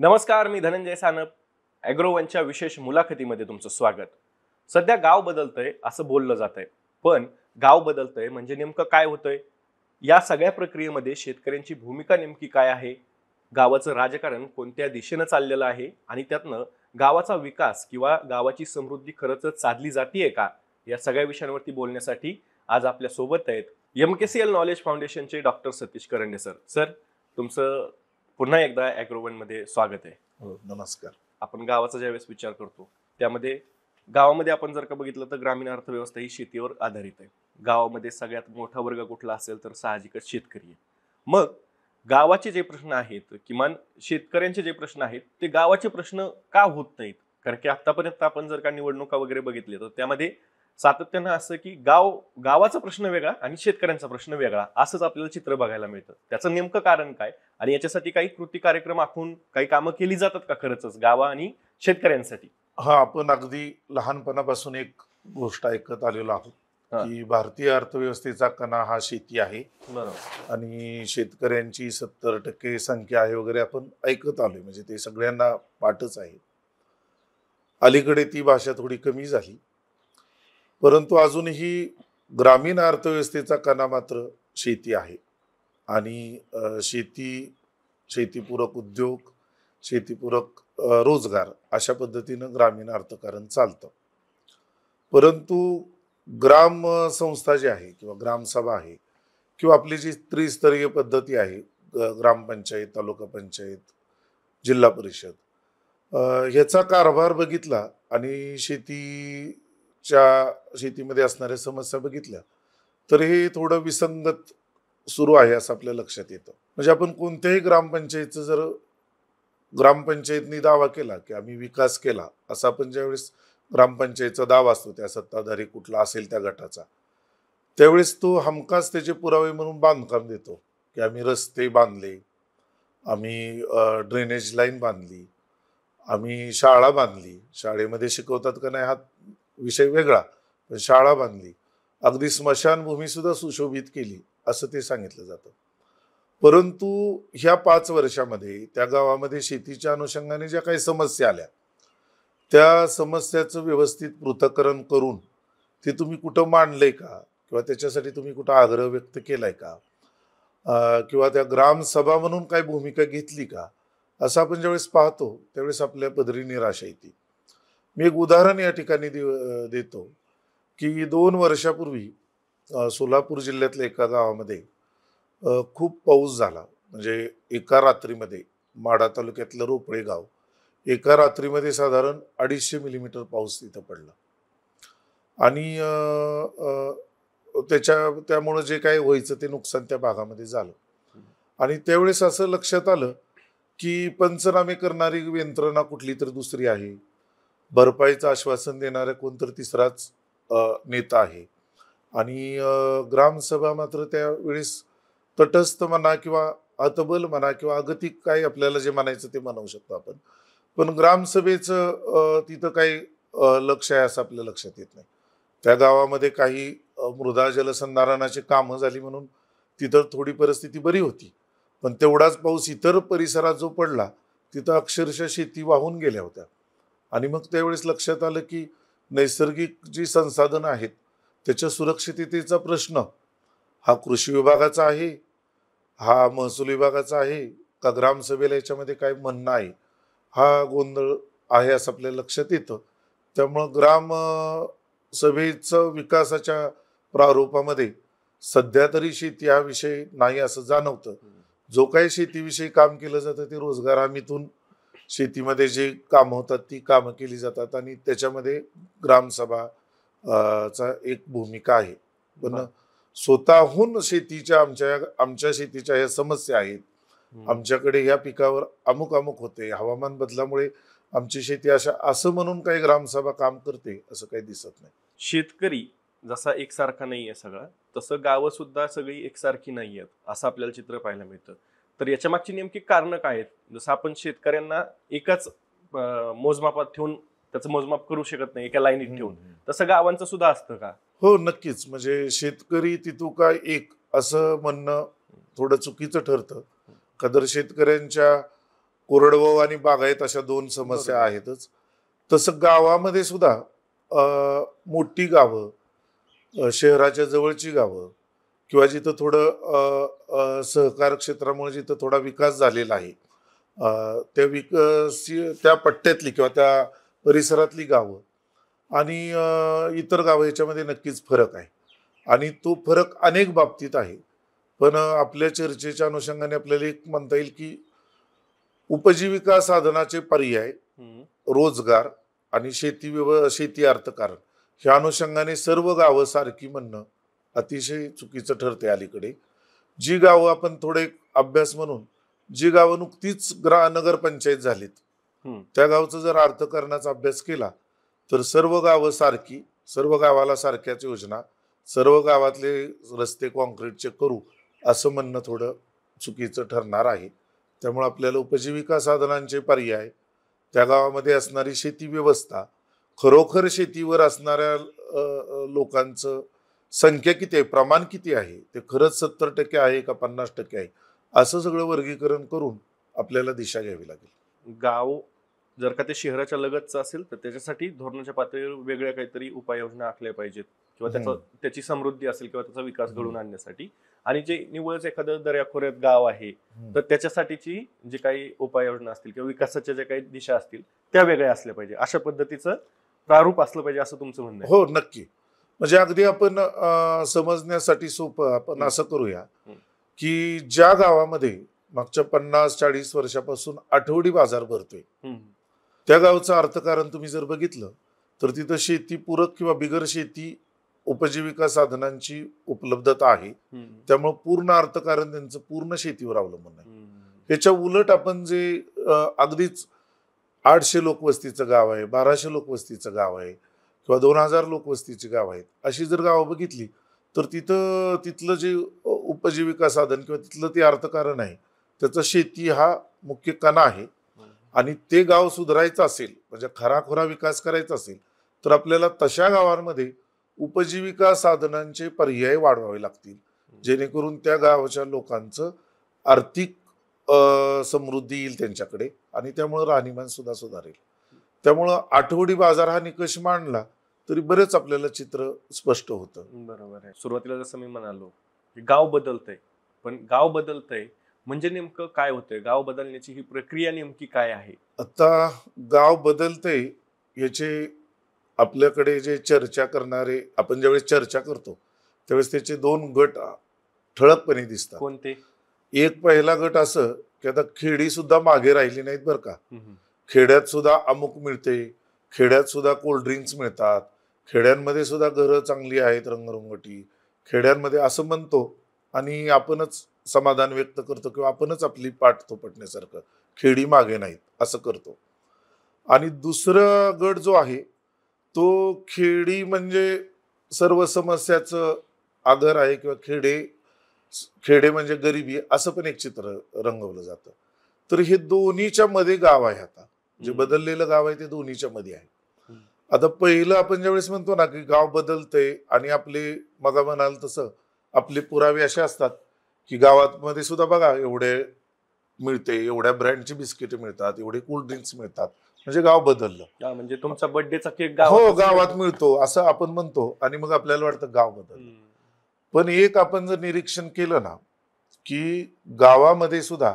नमस्कार, मी धनंजय सानप. ॲग्रोवनच्या विशेष मुलाखतीमध्ये तुमचं स्वागत. सध्या गाव बदलतंय असं बोललं जातंय, पण गाव बदलतंय म्हणजे नेमकं काय होतंय? या सगळ्या प्रक्रियेमध्ये शेतकऱ्यांची भूमिका नेमकी काय आहे? गावाचं राजकारण कोणत्या दिशेनं चाललेलं आहे आणि त्यातनं गावाचा विकास किंवा गावाची समृद्धी खरंच साधली जातीये का? या सगळ्या विषयांवरती बोलण्यासाठी आज आपल्या सोबत आहेत MKCL नॉलेज फाउंडेशनचे doctor Satish Karande sir. Sir, तुमचं पुन्हा एकदा ॲग्रोवन मध्ये स्वागत आहे. हो, नमस्कार. आपण गावाचा ज्यावेळेस विचार करतो त्यामध्ये गावामध्ये आपण जर का बघितलं तर ग्रामीण अर्थव्यवस्था ही शेतीवर आधारित आहे. गावामध्ये सगळ्यात मोठा वर्ग कुठला असेल तर साहजिकच शेतकरी आहे. मग गावाचे जे प्रश्न आहेत, किमान शेतकऱ्यांचे जे प्रश्न आहेत, ते गावाचे प्रश्न का होत नाहीत? कारण की आतापर्यंत आपण जर का निवडणुका वगैरे बघितल्या तर त्यामध्ये सातत्यानं असं की गावाचा प्रश्न वेगळा आणि शेतकऱ्यांचा प्रश्न वेगळा असंच आपल्याला चित्र बघायला मिळतं. त्याचं नेमकं कारण काय आणि याच्यासाठी काही कृती कार्यक्रम आखून काही कामं केली जातात का खरंच गावा आणि शेतकऱ्यांसाठी? हा, आपण अगदी लहानपणापासून एक गोष्ट ऐकत आलेलो आहोत की भारतीय अर्थव्यवस्थेचा कणा हा शेती आहे. बरोबर. आणि शेतकऱ्यांची 70% संख्या आहे वगैरे आपण ऐकत आलोय, म्हणजे ते सगळ्यांना पाठच आहे. अलीकडे ती भाषा थोडी कमी झाली, परंतु अजूनही ग्रामीण अर्थव्यवस्थेचा कणा मात्र शेती आहे. आणि शेतीपूरक उद्योग, शेतीपूरक रोजगार अशा पद्धतीनं ग्रामीण अर्थकारण चालतं. परंतु ग्राम संस्था जी आहे किंवा ग्रामसभा आहे किंवा आपली जी त्रिस्तरीय पद्धती आहे, ग्रामपंचायत, तालुका पंचायत, जिल्हा परिषद, ह्याचा कारभार बघितला आणि शेतीमध्ये असणाऱ्या समस्या बघितल्या तर हे थोडं विसंगत सुरू आहे असं आपल्या लक्षात येतं. म्हणजे आपण कोणत्याही ग्रामपंचायतचं जर ग्रामपंचायतनी दावा केला की आम्ही विकास केला, असा आपण ज्यावेळेस ग्रामपंचायतचा दावा असतो त्या सत्ताधारी कुठला असेल त्या गटाचा, त्यावेळेस तो हमखास त्याचे पुरावे म्हणून बांधकाम देतो की आम्ही रस्ते बांधले, आम्ही ड्रेनेज लाईन बांधली, आम्ही शाळा बांधली. शाळेमध्ये शिकवतात का नाही हा विषय वेगळा, पण शाळा बांधली, अगदी स्मशानभूमी सुद्धा सुशोभित केली असं ते सांगितलं जातं. परंतु ह्या 5 वर्षामध्ये त्या गावामध्ये शेतीच्या अनुषंगाने ज्या काही समस्या आल्या, त्या समस्याचं व्यवस्थित पृथक्करण करून ते तुम्ही कुठं मांडलंय का, किंवा त्याच्यासाठी तुम्ही कुठं आग्रह व्यक्त केलाय का, किंवा त्या ग्रामसभा म्हणून काय भूमिका घेतली का, असं आपण ज्यावेळेस पाहतो त्यावेळेस आपल्या पदरी निराशा येते. मी एक उदाहरण या ठिकाणी देतो की 2 वर्षापूर्वी सोलापूर जिल्ह्यातल्या एका गावामध्ये खूप पाऊस झाला. म्हणजे एका रात्रीमध्ये माढा तालुक्यातलं रोपळे गाव, एका रात्रीमध्ये साधारण 250 मिलीमीटर पाऊस तिथं पडला. आणि त्यामुळं जे काही व्हायचं ते नुकसान त्या भागामध्ये झालं. आणि त्यावेळेस असं लक्षात आलं की पंचनामे करणारी यंत्रणा कुठली तर दुसरी आहे, भरपाईचं आश्वासन देणारा कोणतरी तिसराच नेता आहे, आणि ग्रामसभा मात्र त्यावेळेस तटस्थ म्हणा किंवा हतबल म्हणा किंवा अगतिक काय आपल्याला जे म्हणायचं ते म्हणू शकतो आपण, पण ग्रामसभेचं तिथं काही लक्ष आहे असं आपल्या लक्षात येत नाही. त्या गावामध्ये काही मृदा जलसंधारणाची कामं झाली म्हणून तिथं थोडी परिस्थिती बरी होती, पण तेवढाच पाऊस इतर परिसरात जो पडला तिथं अक्षरशः शेती वाहून गेल्या होत्या. आणि मग त्यावेळेस लक्षात आलं की नैसर्गिक जी संसाधनं आहेत त्याच्या सुरक्षिततेचा प्रश्न हा कृषी विभागाचा आहे, हा महसूल विभागाचा आहे का ग्रामसभेला याच्यामध्ये काय म्हणणं आहे, हा गोंधळ आहे असं आपल्या लक्षात येतं. त्यामुळं ग्रामसभेचं विकासाच्या प्रारूपामध्ये सध्या तरी शेती हा विषय नाही असं जाणवतं. जो काही शेतीविषयी काम केलं जातं ते रोजगार हमीतून शेतीमध्ये जे कामं होतात ती कामं केली जातात आणि त्याच्यामध्ये ग्रामसभा चा एक भूमिका आहे. पण स्वतःहून आमच्या शेतीच्या ह्या समस्या आहेत, आमच्याकडे ह्या पिकावर अमुक होते, हवामान बदलामुळे आमची शेती असं म्हणून काही ग्रामसभा काम करते असं काही दिसत नाही. शेतकरी जसा एकसारखा नाहीये सगळा, तसं गावं सुद्धा सगळी एकसारखी नाहीयेत असं आपल्याला चित्र पाहायला मिळतं. तर याच्या मागची नेमकी कारणं काय आहेत? जसं आपण शेतकऱ्यांना एकाच मोजमापात ठेवून त्याचं मोजमाप करू शकत नाही एका लाईनीत ठेवून, तसं गावांचं सुद्धा असतं का? हो, नक्कीच. म्हणजे शेतकरी तिथू काय एक असं म्हणणं थोडं चुकीचं ठरतं. कदर शेतकऱ्यांच्या कोरडवाहू आणि बागायत अशा दोन समस्या बरोबर. आहेतच. तसं गावामध्ये सुद्धा मोठी गावं, शहराच्या जवळची गावं किंवा जिथं थोडं सहकार क्षेत्रामुळे जिथं थोडा विकास झालेला आहे, त्या पट्ट्यातली किंवा त्या परिसरातली गावं आणि इतर गावं याच्यामध्ये नक्कीच फरक आहे आणि तो फरक अनेक बाबतीत आहे. पण आपल्या चर्चेच्या अनुषंगाने आपल्याला एक म्हणता येईल की उपजीविका साधनाचे पर्याय, हम्म. रोजगार आणि शेती अर्थकारण ह्या अनुषंगाने सर्व गावं सारखी म्हणणं अतिशय चुकीचं ठरते अलीकडे. जी गावं आपण थोडे अभ्यास म्हणून, जी गावं नुकतीच नगरपंचायत झालीत, हम्म. त्या गावचा जर अर्थकारणाचा अभ्यास केला तर सर्व गावं सारखी, सर्व गावाला सारख्याच योजना, सर्व गावातले रस्ते कॉन्क्रीटचे करू असं म्हणणं थोडं चुकीचं ठरणार आहे. त्यामुळे आपल्याला उपजीविका साधनांचे पर्याय, त्या गावामध्ये असणारी शेती व्यवस्था, खरोखर शेतीवर असणाऱ्या लोकांचं संख्या किती आहे, प्रमाण किती आहे, ते खरंच 70% आहे का 50% आहे, असं सगळं वर्गीकरण करून आपल्याला दिशा घ्यावी लागेल. गाव जर का ते शहराच्या लगतचं असेल तर त्याच्यासाठी धोरणाच्या पातळीवर वेगळ्या काहीतरी उपाययोजना आखल्या पाहिजेत किंवा त्याची समृद्धी असेल किंवा त्याचा विकास घडवून आणण्यासाठी. आणि जे निव्वळच एखादं दर्याखोऱ्यात गाव आहे तर त्याच्यासाठीची जे काही उपाययोजना असतील किंवा विकासाच्या ज्या काही दिशा असतील त्या वेगळ्या असल्या पाहिजे, अशा पद्धतीचं प्रारूप असलं पाहिजे असं तुमचं म्हणणं आहे? हो, नक्की. म्हणजे अगदी आपण समजण्यासाठी सोपं आपण असं करूया की ज्या गावामध्ये मागच्या 50-40 वर्षापासून आठवडी बाजार भरतोय, त्या गावचं अर्थकारण तुम्ही जर बघितलं तर तिथं शेतीपूरक किंवा बिगर शेती उपजीविका साधनांची उपलब्धता आहे. त्यामुळे पूर्ण अर्थकारण त्यांचं पूर्ण शेतीवर अवलंबून आहे. ह्याच्या उलट आपण जे अगदीच 800 लोकवस्तीचं गाव आहे, 1200 लोकवस्तीचं गाव आहे किंवा 2000 लोकवस्तीची गाव आहेत, अशी जर गावं बघितली तर तिथलं जे उपजीविका साधन किंवा तिथलं ते अर्थकारण आहे, त्याचं शेती हा मुख्य कणा आहे. आणि ते गाव सुधारायचं असेल, म्हणजे खराखुरा विकास करायचा असेल तर आपल्याला तशा गावांमध्ये उपजीविका साधनांचे पर्याय वाढवावे लागतील, जेणेकरून त्या गावाच्या लोकांचं आर्थिक समृद्धी येईल त्यांच्याकडे आणि त्यामुळे राहणीमान सुद्धा सुधारेल. त्यामुळं आठवडी बाजार हा निकष मांडला तरी बरेच आपल्याला चित्र स्पष्ट होतं. बरोबर आहे. सुरुवातीला जसं मी म्हणालो की गाव बदलतंय, पण गाव बदलतंय म्हणजे नेमकं काय होतंय, गाव बदलण्याची ही प्रक्रिया नेमकी काय आहे? आता गाव बदलतंय याचे आपल्याकडे जे चर्चा करणारे, आपण ज्यावेळेस चर्चा करतो त्यावेळेस त्याचे दोन गट ठळकपणे दिसतात. कोणते? एक पहिला गट असं की आता खेडी सुद्धा मागे राहिली नाहीत बरं का. खेड्यात सुद्धा अमुक मिळते, खेड्यात सुद्धा कोल्ड्रिंक्स मिळतात, खेड्यांमध्ये सुद्धा घरं चांगली आहेत रंगरंगटी, खेड्यांमध्ये असं म्हणतो आणि आपणच समाधान व्यक्त करतो किंवा आपणच आपली पाठ थोपटण्यासारखं, खेडी मागे नाहीत असं करतो. आणि दुसरा गट जो आहे तो खेडी म्हणजे सर्व समस्याचं आगर आहे किंवा खेडे म्हणजे गरिबी, असं पण एक चित्र रंगवलं जातं. तर हे दोन्हीच्या मध्ये गाव आहे. आता जे बदललेलं गाव आहे ते दोन्हीच्या मध्ये आहे. आता पहिलं आपण ज्यावेळेस म्हणतो ना की गाव बदलतंय आणि आपले मग म्हणाल तसं आपले पुरावे असे असतात की गावात मध्ये सुद्धा बघा एवढे मिळते, एवढ्या ब्रँडची बिस्किटे मिळतात, एवढे कोल्ड्रिंक्स मिळतात, म्हणजे गाव बदललं. म्हणजे तुमचा बर्थडेचा केक हो, गावात मिळतो असं आपण म्हणतो आणि मग आपल्याला वाटतं गाव बदललं. पण एक आपण जर निरीक्षण केलं ना की गावामध्ये सुद्धा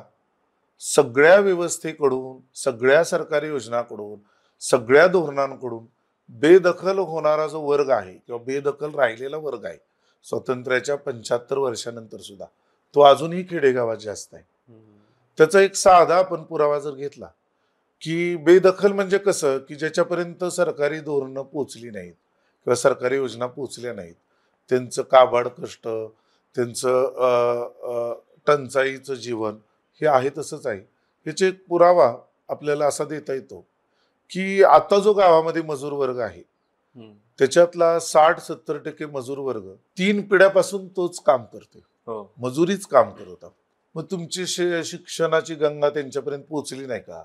सगळ्या व्यवस्थेकडून, सगळ्या सरकारी योजनांकडून, सगळ्या धोरणांकडून बेदखल होणारा जो वर्ग आहे किंवा बेदखल राहिलेला वर्ग आहे स्वातंत्र्याच्या 75 वर्षानंतर सुद्धा, तो अजूनही खेडेगावात जास्त आहे. त्याचा एक साधा आपण पुरावा जर घेतला की बेदखल म्हणजे कसं की ज्याच्यापर्यंत सरकारी धोरणं पोचली नाहीत किंवा सरकारी योजना पोचल्या नाहीत, त्यांचं काबाड कष्ट, त्यांचं टंचाईचं जीवन हे आहे तसंच आहे. ह्याचे एक पुरावा आपल्याला असा देता येतो की आता जो गावामध्ये मजूर वर्ग आहे त्याच्यातला 60-70% मजूर वर्ग 3 पिढ्यापासून तोच काम करते, मजुरीच काम करत होता. मग तुमची शिक्षणाची गंगा त्यांच्यापर्यंत पोहोचली नाही का?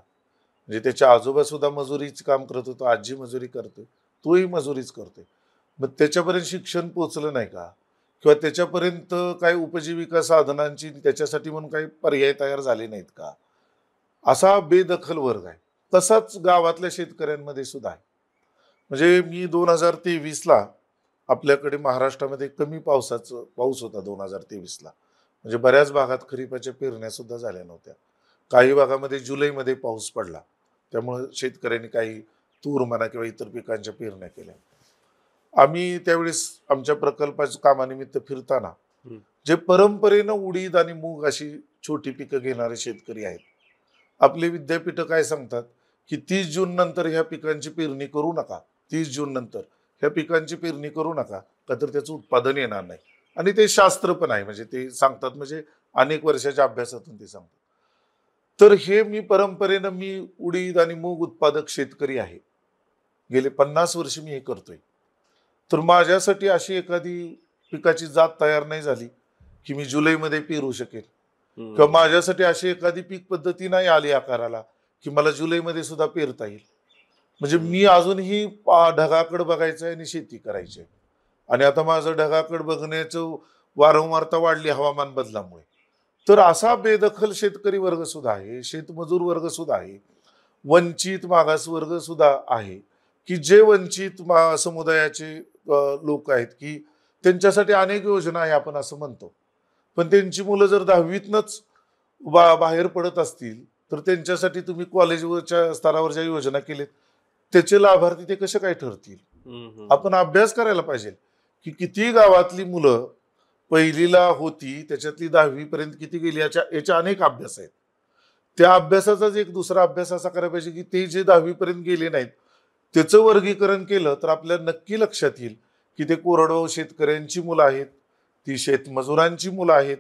म्हणजे त्याच्या आजोबा सुद्धा मजुरीच काम करत होतो, आजी मजुरी करते, तोही मजुरीच करते. मग त्याच्यापर्यंत शिक्षण पोचलं नाही का? किंवा त्याच्यापर्यंत काही उपजीविका साधनांची त्याच्यासाठी म्हणून काही पर्याय तयार झाले नाहीत का? असा बेदखल वर्ग आहे. तसाच गावातल्या शेतकऱ्यांमध्ये सुद्धा आहे. म्हणजे मी 2023ला आपल्याकडे महाराष्ट्रामध्ये कमी पाऊस होता 2023ला. म्हणजे बऱ्याच भागात खरीपाच्या पेरण्या सुद्धा झाल्या नव्हत्या. काही भागामध्ये जुलैमध्ये पाऊस पडला. त्यामुळे शेतकऱ्यांनी काही तूर म्हणा किंवा इतर पिकांच्या पेरण्या केल्या. आम्ही त्यावेळेस आमच्या प्रकल्पाच्या कामानिमित्त फिरताना हम्म. जे परंपरेनं उडीद आणि मूग अशी छोटी पिकं घेणारे शेतकरी आहेत, आपले विद्यापीठं काय सांगतात की 30 जून नंतर ह्या पिकांची पेरणी करू नका. 30 जून नंतर ह्या पिकांची पेरणी करू नका, का तर त्याचं उत्पादन येणार नाही. आणि ते शास्त्र पण आहे, म्हणजे ते सांगतात, म्हणजे अनेक वर्षाच्या अभ्यासातून ते सांगतात. तर हे परंपरेनं मी उडीद आणि मूग उत्पादक शेतकरी आहे. गेले 50 वर्ष मी हे करतोय. तर माझ्यासाठी अशी एखादी पिकाची जात तयार नाही झाली की मी जुलैमध्ये पेरू शकेल, किंवा माझ्यासाठी अशी एखादी पीक पद्धती नाही आली आकाराला की मला जुलैमध्ये सुद्धा पेरता येईल. म्हणजे मी अजूनही ढगाकडे बघायचं आहे आणि शेती करायची आहे. आणि आता माझं ढगाकडे बघण्याचं वारंवारता वाढली हवामान बदलामुळे. तर असा बेदखल शेतकरी वर्ग सुद्धा आहे, शेतमजूर वर्ग सुद्धा आहे, वंचित मागास वर्ग सुद्धा आहे, की जे वंचित समुदायाचे लोक आहेत, की त्यांच्यासाठी अनेक योजना आहे आपण असं म्हणतो. पण त्यांची मुलं जर 10वीतनच बाहेर पडत असतील, तर त्यांच्यासाठी तुम्ही कॉलेजवरच्या स्तरावर ज्या योजना केलेत त्याचे लाभार्थी ते कसे काय ठरतील? आपण अभ्यास करायला पाहिजे की किती गावातली मुलं पहिलीला होती त्याच्यातली 10वी पर्यंत किती गेली, याच्या अनेक अभ्यास आहेत. त्या अभ्यासाचाच एक दुसरा अभ्यास असा करायला पाहिजे की ते जे 10वी पर्यंत गेले नाहीत त्याचं वर्गीकरण केलं तर आपल्याला नक्की लक्षात येईल की ते कोरडवाहू शेतकऱ्यांची मुलं आहेत, ती शेतमजुरांची मुलं आहेत,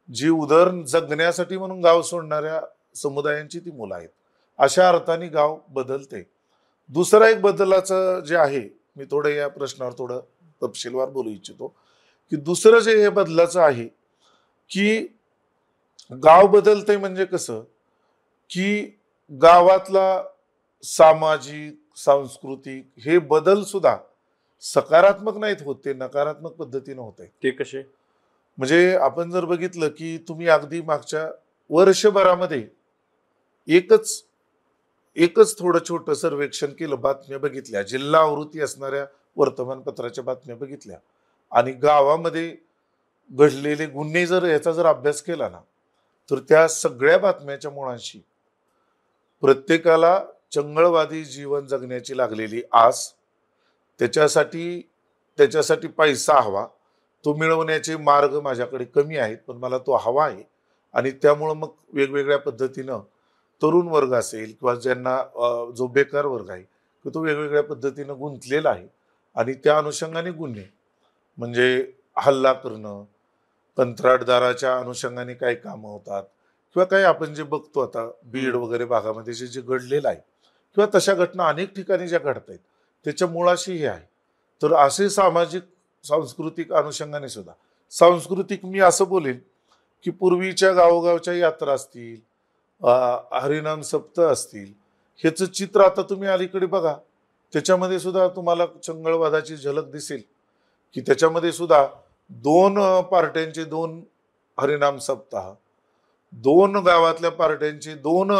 जी उदर जगण्यासाठी म्हणून गाव सोडणाऱ्या समुदायांची ती मुलं आहेत. अशा अर्थाने गाव बदलते. दुसरा एक बदलाचं जे आहे, मी थोडं या प्रश्नावर थोडं तपशीलवार बोलू इच्छितो, की दुसरं जे हे बदलाचं आहे की गाव बदलतंय म्हणजे कसं, की गावातला सामाजिक सांस्कृतिक हे बदल सुद्धा सकारात्मक नाहीत होत, ते नकारात्मक पद्धतीनं होत आहेत. ते कसे? म्हणजे आपण जर बघितलं की तुम्ही अगदी मागच्या वर्षभरामध्ये एकच एकच थोडं छोटं सर्वेक्षण केलं, बातम्या बघितल्या, जिल्हा आवृत्ती असणाऱ्या वर्तमानपत्राच्या बातम्या बघितल्या, आणि गावामध्ये घडलेले गुन्हे जर याचा जर अभ्यास केला ना, तर त्या सगळ्या बातम्याच्या मुळाशी प्रत्येकाला चंगळवादी जीवन जगण्याची लागलेली आस, त्याच्यासाठी त्याच्यासाठी पैसा हवा, तो मिळवण्याचे मार्ग माझ्याकडे कमी आहेत पण मला तो हवा आहे, आणि त्यामुळं मग वेगवेगळ्या पद्धतीनं तरुण वर्ग असेल किंवा ज्यांना जो बेकार वर्ग आहे तो वेगवेगळ्या पद्धतीनं गुंतलेला आहे. आणि त्या अनुषंगाने गुन्हे म्हणजे हल्ला करणं, कंत्राटदाराच्या अनुषंगाने काही कामं होतात, किंवा काही आपण जे बघतो आता बीड वगैरे भागामध्ये जे जे घडलेलं आहे, किंवा तशा घटना अनेक ठिकाणी ज्या घडत आहेत त्याच्या मुळाशी हे आहे. तर असे सामाजिक सांस्कृतिक अनुषंगाने सुद्धा, सांस्कृतिक मी असं बोलेन की पूर्वीच्या गावोगावच्या यात्रा असतील, हरिनाम सप्त असतील, ह्याचं चित्र आता तुम्ही अलीकडे बघा, त्याच्यामध्ये सुद्धा तुम्हाला चंगळवादाची झलक दिसेल की त्याच्यामध्ये सुद्धा दोन पार्ट्यांचे दोन हरिनाम सप्ताह, दोन गावातल्या पार्ट्यांचे दोन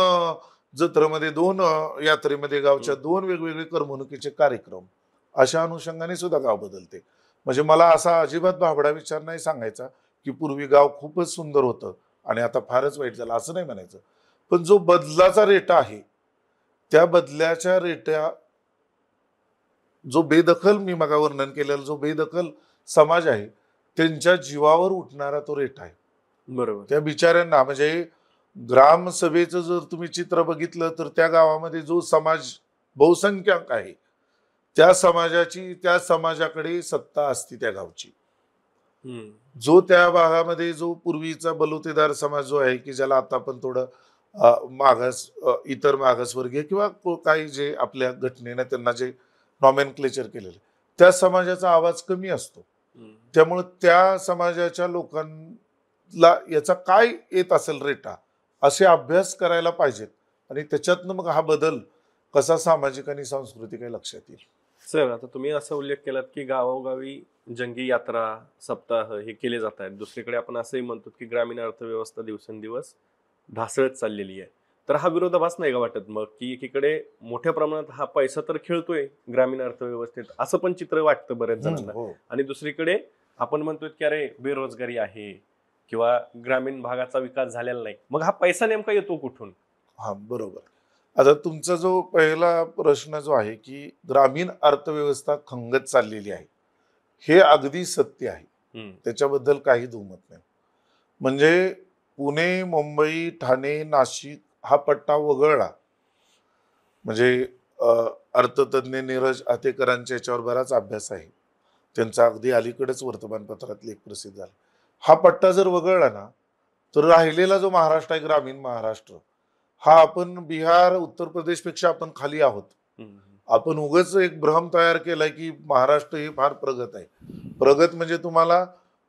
जत्रेमध्ये, दोन यात्रेमध्ये गावच्या दोन वेगवेगळे करमणुकीचे कार्यक्रम, अशा अनुषंगाने सुद्धा गाव बदलते. म्हणजे मला असा अजिबात भाबडा विचार नाही सांगायचा की पूर्वी गाव खूपच सुंदर होतं आणि आता फारच वाईट झालं, असं नाही म्हणायचं. पण जो बदलाचा रेटा आहे, त्या बदल्याच्या रेट्या, जो बेदखल, मी मगा वर्णन केलेला जो बेदखल समाज आहे त्यांच्या जीवावर उठणारा तो रेटा आहे. बरोबर. त्या बिचाऱ्यांना, म्हणजे ग्रामसभेचं जर तुम्ही चित्र बघितलं तर त्या गावामध्ये जो समाज बहुसंख्याक आहे त्या समाजाकडे सत्ता असती त्या गावची. जो त्या भागामध्ये जो पूर्वीचा बलुतेदार समाज जो आहे की ज्याला आता आपण थोडं मागास, इतर मागासवर्गीय किंवा काही जे आपल्या घटनेने त्यांना जे नॉमेनक्लेचर केलेलं, त्या समाजाचा आवाज कमी असतो. त्यामुळे त्या समाजाच्या लोकांना याचा काय येत असेल रेटा, असे अभ्यास करायला पाहिजेत, आणि त्याच्यातनं मग हा बदल कसा सामाजिक आणि सांस्कृतिक आहे लक्षात येईल. सर, आता तुम्ही असा उल्लेख केलात की गावोगावी जंगी यात्रा, सप्ताह हे केले जात आहेत. दुसरीकडे आपण असंही म्हणतो की ग्रामीण अर्थव्यवस्था दिवसेंदिवस ढासळत चाललेली आहे. तर हा विरोधाभास नाही का वाटत मग, की एकीकडे मोठ्या प्रमाणात हा पैसा तर खेळतोय ग्रामीण अर्थव्यवस्थेत, असं पण चित्र वाटतं बऱ्याच जणांना. हो. आणि दुसरीकडे आपण म्हणतोय की अरे बेरोजगारी आहे किंवा ग्रामीण भागाचा विकास झालेला नाही, मग हा पैसा नेमका येतो कुठून? हा, बरोबर. आता तुमचा जो पहिला प्रश्न जो आहे की ग्रामीण अर्थव्यवस्था खंगत चाललेली आहे, हे अगदी सत्य आहे. हम्म, त्याच्याबद्दल काही दुमत नाही. म्हणजे पुणे, मुंबई, ठाणे, नाशिक हा पट्टा वगळला म्हणजे अ, अर्थतज्ञ नीरज आतेकरांच्या याच्यावर बराच अभ्यास आहे. त्यांचा अगदी अलीकडेच वर्तमानपत्रात लेख प्रसिद्ध झाला. हा पट्टा जर वगळला ना, तर राहिलेला जो महाराष्ट्र आहे, ग्रामीण महाराष्ट्र, हा आपण बिहार, उत्तर प्रदेशपेक्षा आपण खाली आहोत. हम्म, आपण उगाच एक भ्रम तयार केलाय की महाराष्ट्र हे फार प्रगत आहे. प्रगत म्हणजे तुम्हाला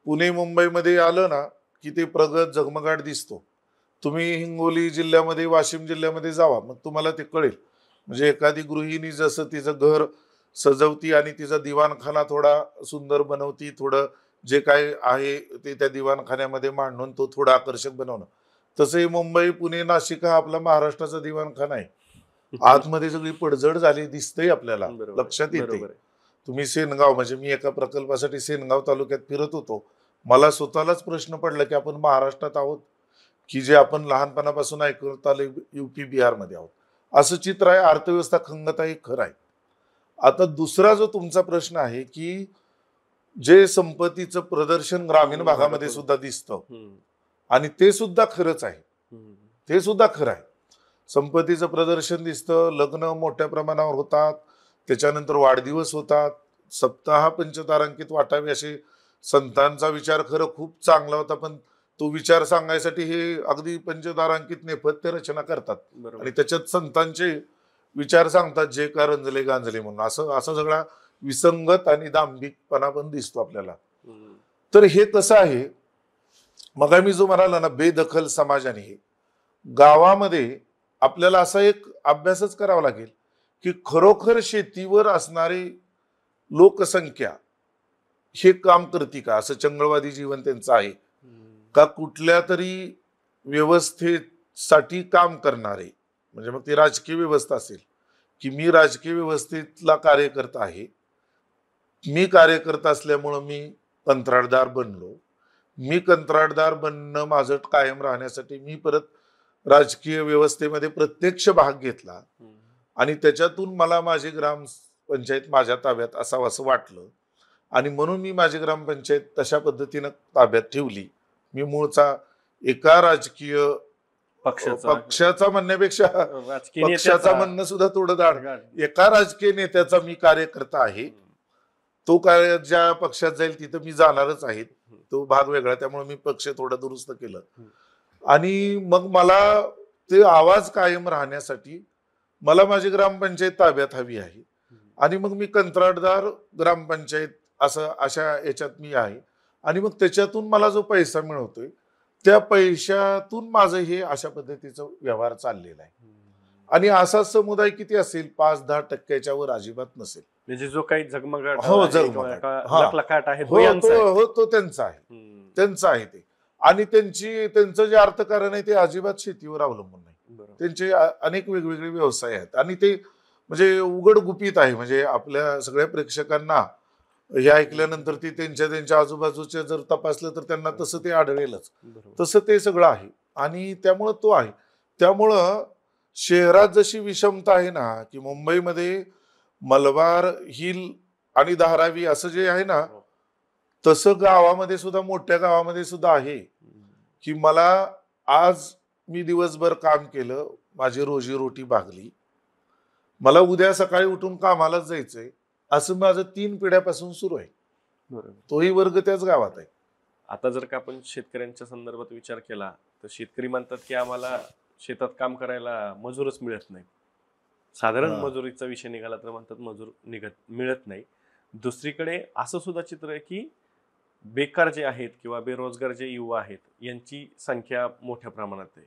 पुणे, मुंबईमध्ये आलं ना, की ते प्रगत झगमगाट दिसतो. तुम्ही हिंगोली जिल्ह्यामध्ये, वाशिम जिल्ह्यामध्ये जावा, मग तुम्हाला ते कळेल. म्हणजे एखादी गृहिणी जसं तिचं घर सजवती आणि तिचा दिवाणखाना थोडा सुंदर बनवती, थोडं जे काय आहे ते त्या दिवाणखान्यामध्ये मांडून तो थोडा आकर्षक बनवणं, तसं हे मुंबई, पुणे, नाशिक हा आपला महाराष्ट्राचा दिवाणखाना आहे. आतमध्ये सगळी पडझड झाली दिसतंय आपल्याला, बरोबर लक्षात आहे, येते. बरोबर आहे. तुम्ही सेनगाव, म्हणजे मी एका प्रकल्पासाठी सेनगाव तालुक्यात फिरत होतो. मला स्वतःलाच प्रश्न पडला की आपण महाराष्ट्रात आहोत की जे आपण लहानपणापासून ऐकत आले युपी बिहारमध्ये आहोत. असं चित्र आहे. अर्थव्यवस्था खंगत आहे, खरं आहे. आता दुसरा जो तुमचा प्रश्न आहे की जे संपत्तीचं प्रदर्शन ग्रामीण भागामध्ये सुद्धा दिसतं, हम्म, आणि ते सुद्धा खरंच आहे. हम्म, ते सुद्धा खरं आहे. संपत्तीचं प्रदर्शन दिसतं, लग्न मोठ्या प्रमाणावर होतात, त्याच्यानंतर वाढदिवस होतात, सप्ताह पंचतारांकित वाटावे असे संतांचा विचार खरं खूप चांगला होता, पण तो विचार सांगायसाठी हे अगदी पंचतारांकित नेपथ्य रचना करतात बरोबर. आणि त्याच्यात संतांचे विचार सांगतात, जे का रंजले गांजले म्हणून. असं असं सगळा विसंगत आणि दांभिकपणा पण दिसतो आपल्याला. हम्म, तर हे कसं आहे, मग मी जो म्हणाला ना, बेदखल समाजाने, हे गावामध्ये आपल्याला असा एक अभ्यासच करावा लागेल की खरोखर शेतीवर असणारी लोकसंख्या हे काम करते का, असं चंगळवादी जीवन त्यांचं आहे हम्म, का, कुठल्या तरी व्यवस्थेसाठी काम करणारे, म्हणजे मग ती राजकीय व्यवस्था असेल की मी राजकीय व्यवस्थेतला कार्यकर्ता आहे, मी कार्यकर्ता असल्यामुळं मी कंत्राटदार बनलो, मी कंत्राटदार बनणं माझं कायम राहण्यासाठी मी परत राजकीय व्यवस्थेमध्ये प्रत्यक्ष भाग घेतला हम्म, आणि त्याच्यातून मला माझी ग्रामपंचायत माझ्या ताब्यात असावं असं वाटलं आणि म्हणून मी माझी ग्रामपंचायत तशा पद्धतीनं ताब्यात ठेवली. मी मूळचा एका राजकीय पक्षाचा म्हणण्यापेक्षा राजकीय पक्षाचा नेत्याचा म्हणणं सुद्धा थोडं दाड, गाड. एका राजकीय नेत्याचा मी कार्यकर्ता आहे. तो काय ज्या पक्षात जाईल तिथं मी जाणारच आहे, तो भाग वेगळा, त्यामुळे मी पक्ष थोडा दुरुस्त केलं. आणि मग मला ते आवाज कायम राहण्यासाठी मला माझी ग्रामपंचायत ताब्यात हवी आहे आणि मग मी कंत्राटदार ग्रामपंचायत असं अशा याच्यात मी आहे आणि मग त्याच्यातून मला जो पैसा मिळवतोय त्या पैशातून माझं हे अशा पद्धतीचं व्यवहार चाललेला आहे. आणि असा समुदाय किती असेल, 5-10% वर अजिबात नसेल. म्हणजे जो काही झगमगाट हो, आहे झगमगाट. किंवा हा. लखलखाट आहे तो हो, यांचा आहे. तो त्यांचा आहे. हम्म, त्यांचं आहे ते. आणि त्यांचं जे अर्थकारण आहे ते अजिबात शेतीवर अवलंबून नाही. बरोबर. त्यांचे अनेक वेगवेगळे व्यवसाय आहेत आणि ते म्हणजे उघड गुपित आहे. म्हणजे आपल्या सगळ्या प्रेक्षकांना हे ऐकल्यानंतर ते त्यांच्या आजूबाजूचे जर तपासलं तर त्यांना तसं ते आढळेलच. बरोबर. तसं ते सगळं आहे आणि त्यामुळं तो आहे. त्यामुळं शहरात जशी विषमता आहे ना, की मुंबईमध्ये मलबार हिल आणि धारावी असं जे आहे ना, तसं गावामध्ये सुद्धा, मोठ्या गावामध्ये सुद्धा आहे की मला आज मी दिवसभर काम केलं, माझी रोजीरोटी भागली, मला उद्या सकाळी उठून कामालाच जायचंय, असं माझं 3 पिढ्यापासून सुरू आहे. बरोबर. तोही वर्ग त्याच गावात आहे. आता जर का आपण शेतकऱ्यांच्या संदर्भात विचार केला तर शेतकरी म्हणतात की आम्हाला शेतात काम करायला मजूरच मिळत नाही. साधारण हा. मजुरीचा विषय निघाला तर म्हणतात मजूर मिळत नाही. दुसरीकडे असं सुद्धा चित्र आहे की बेकार जे आहेत किंवा बेरोजगार जे युवा आहेत यांची संख्या मोठ्या प्रमाणात आहे.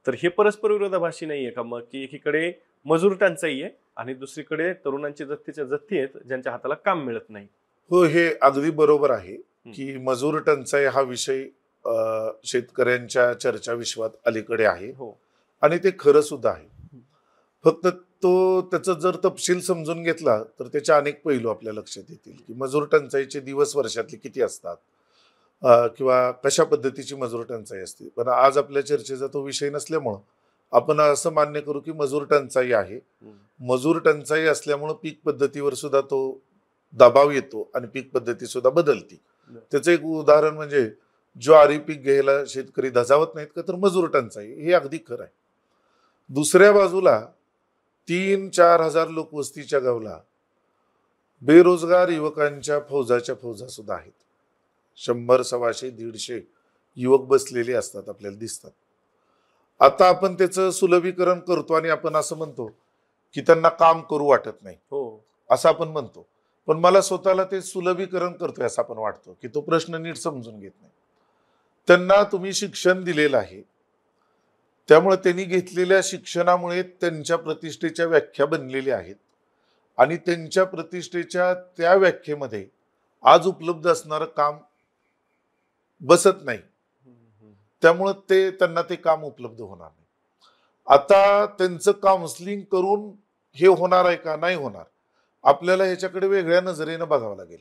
तर हे परस्पर विरोधाभासी नाहीये का मग, की एकीकडे मजूर टंचाई आहे आणि दुसरीकडे तरुणांची जत्तीच्या जत्ती आहेत ज्यांच्या हाताला काम मिळत नाही. हो, हे अगदी बरोबर आहे की मजूर टंचाई हा विषय शेतकऱ्यांच्या चर्चा विश्वात अलीकडे आहे. हो. आणि ते खरं सुद्धा आहे. फक्त तो त्याचा जर तपशील समजून घेतला तर त्याचे अनेक पैलू आपल्या लक्षात येतील, की मजूर टंचाईचे दिवस वर्षातले किती असतात, किंवा कशा पद्धतीची मजूर टंचाई असते. पण आज आपल्या चर्चेचा तो विषय नसल्यामुळं आपण असं मान्य करू की मजूर टंचाई आहे. मजूर टंचाई असल्यामुळं पीक पद्धतीवर सुद्धा तो दबाव येतो आणि पीक पद्धती सुद्धा बदलती. त्याचं एक उदाहरण म्हणजे ज्वारी पीक घ्यायला शेतकरी धजावत नाहीत का, तर मजूर टंचाई, हे अगदी खरं आहे. दुसऱ्या बाजूला 3-4 हजार लोकवस्तीच्या गावला बेरोजगार युवकांच्या फौजाच्या फौजा सुद्धा आहेत. 100, 125, 150 युवक बसलेले असतात, आपल्याला दिसतात. आता आपण त्याचं सुलभीकरण करतो आणि आपण असं म्हणतो की त्यांना काम करू वाटत नाही, असं आपण म्हणतो. पण मला स्वतःला ते सुलभीकरण करतोय असं आपण वाटतो, की तो प्रश्न नीट समजून घेत नाही. त्यांना तुम्ही शिक्षण दिलेलं आहे, त्यामुळे त्यांनी घेतलेल्या शिक्षणामुळे त्यांच्या प्रतिष्ठेच्या व्याख्या बनलेल्या आहेत आणि त्यांच्या प्रतिष्ठेच्या त्या व्याख्येमध्ये आज उपलब्ध असणारं काम बसत नाही. त्यामुळे त्यांना ते काम उपलब्ध होणार नाही. आता त्यांचं काउन्सिलिंग करून हे होणार आहे का, नाही होणार, आपल्याला ह्याच्याकडे वेगळ्या नजरेनं बघावं लागेल.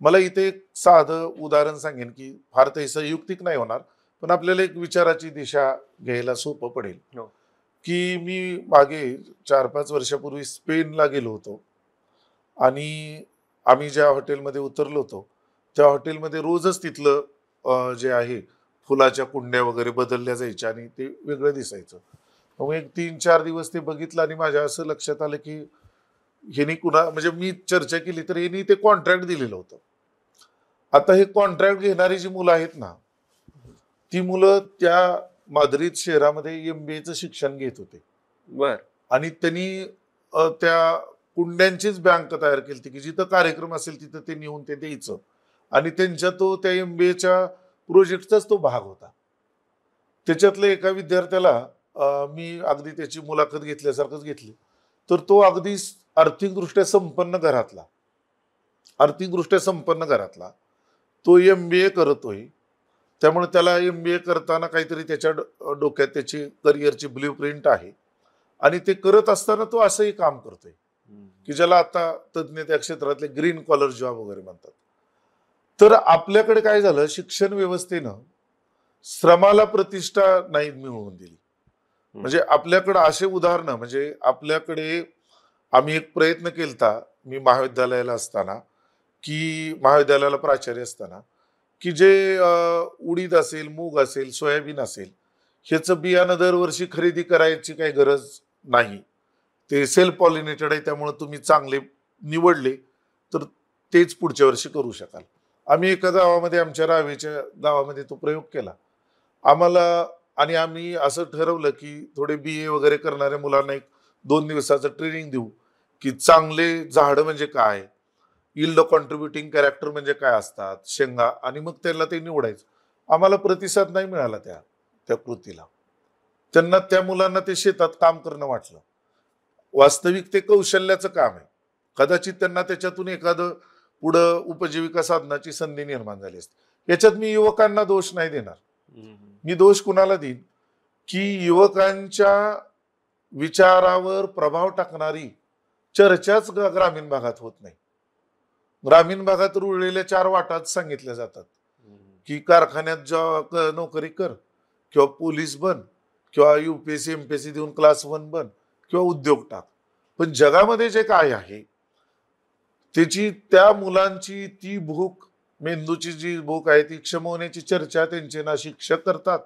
मला इथे एक साधं उदाहरण सांगेन, की फार ते संयुक्तिक नाही होणार, पण आपल्याला एक विचाराची दिशा घ्यायला सोपं पडेल. की मी मागे 4-5 वर्षापूर्वी स्पेनला गेलो होतो आणि आम्ही ज्या हॉटेलमध्ये उतरलो होतो त्या हॉटेलमध्ये रोजच तिथलं जे आहे फुलाच्या कुंड्या वगैरे बदलल्या जायच्या आणि ते वेगळं दिसायचं. मग एक 3-4 दिवस ते बघितलं आणि माझ्या असं लक्षात आलं की ह्यांनी म्हणजे मी चर्चा केली तर ह्यांनी ते कॉन्ट्रॅक्ट दिलेलं होतं. आता हे कॉन्ट्रॅक्ट घेणारी जी मुलं आहेत ना, ती मुलं त्या माद्रिद शहरामध्ये MBA शिक्षण घेत होते. आणि त्यांनी त्या कुंड्यांचीच बँक तयार केली की जिथं कार्यक्रम असेल तिथं ते नेऊन ते द्यायचं आणि त्यांच्या त्या MBA प्रोजेक्टचाच तो भाग होता. त्याच्यातल्या एका विद्यार्थ्याला मी अगदी त्याची मुलाखत घेतल्यासारखंच घेतली, तर तो अगदी आर्थिकदृष्ट्या संपन्न घरातला तो MBA करतोय. त्यामुळे त्याला MBA करताना काहीतरी त्याच्या डोक्यात त्याची करिअरची ब्ल्यूप्रिंट आहे आणि ते करत असताना तो असंही काम करतोय की ज्याला आता तज्ञ त्या क्षेत्रातले ग्रीन कॉलर जॉब वगैरे म्हणतात. तर आपल्याकडे काय झालं, शिक्षण व्यवस्थेनं श्रमाला प्रतिष्ठा नाही मिळवून दिली. म्हणजे आपल्याकडे असे उदाहरणं, म्हणजे आपल्याकडे आम्ही एक प्रयत्न केलता, मी महाविद्यालयाला असताना, की महाविद्यालयाला प्राचार्य असताना, की जे उडीद असेल, मूग असेल, सोयाबीन असेल, ह्याचं बियाणं दरवर्षी खरेदी करायची काही गरज नाही. ते सेल्फ पॉलिनेटेड आहे, त्यामुळे तुम्ही चांगले निवडले तर तेच पुढच्या वर्षी करू शकाल. आम्ही एका गावामध्ये, आमच्या रावेच्या गावामध्ये तो प्रयोग केला आणि आम्ही असं ठरवलं की थोडे BA वगैरे करणाऱ्या मुलांना 1-2 दिवसाचं ट्रेनिंग देऊ की चांगले झाड म्हणजे काय, यील्ड कॉन्ट्रीब्युटिंग कॅरेक्टर म्हणजे काय असतात, शेंगा, आणि मग त्याला ते निवडायचं. आम्हाला प्रतिसाद नाही मिळाला त्या कृतीला. त्या मुलांना ते शेतात काम करणं वाटलं. वास्तविक ते कौशल्याचं काम आहे. कदाचित त्यांना त्याच्यातून एखादं पुढं उपजीविका साधनाची संधी निर्माण झाली असते. याच्यात मी युवकांना दोष नाही देणार. मी दोष कुणाला देईन की युवकांच्या विचारावर प्रभाव टाकणारी चर्चाच ग्रामीण भागात होत नाही. ग्रामीण भागात रुळलेल्या 4 वाटाच सांगितल्या जातात की कारखान्यात नोकरी कर, किंवा पोलीस बन, किंवा UPSC MPSC देऊन क्लास 1 बन, किंवा उद्योग टाक. पण जगामध्ये जे काय आहे त्याची, त्या मुलांची ती भूक, मेंदूची जी भूक आहे ती क्षमवण्याची चर्चा त्यांचे ना शिक्षक करतात,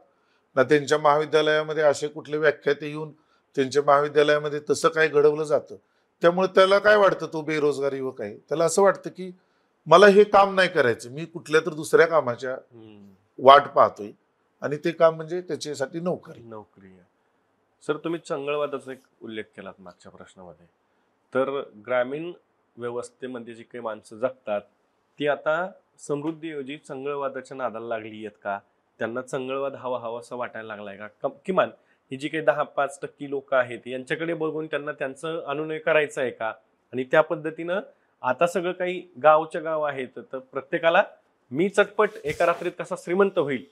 ना त्यांच्या महाविद्यालयामध्ये असे कुठले व्याख्याते येऊन त्यांच्या महाविद्यालयामध्ये तसं काय घडवलं जातं. त्यामुळे त्याला काय वाटतं, तो बेरोजगार युवक आहे, त्याला असं वाटतं की मला हे काम नाही करायचं, मी कुठल्या तर दुसऱ्या कामाच्या वाट पाहतोय, आणि ते काम म्हणजे त्याच्यासाठी नोकरी आहे. सर, तुम्ही चंगळवादाचा एक उल्लेख केलात मागच्या प्रश्नामध्ये. तर ग्रामीण व्यवस्थेमध्ये जी काही माणसं जगतात ती आता समृद्धीऐवजी चंगळवादाच्या नादाला लागली आहेत का? त्यांना चंगळवाद हवा असं वाटायला लागलाय का? किमान ही जी काही 10-5% लोक आहेत यांच्याकडे बघून त्यांना त्यांचं अनुनय करायचं आहे का? आणि त्या पद्धतीनं आता सगळं काही गावच्या गाव आहेत, तर प्रत्येकाला मी चटपट एका रात्रीत कसा श्रीमंत होईल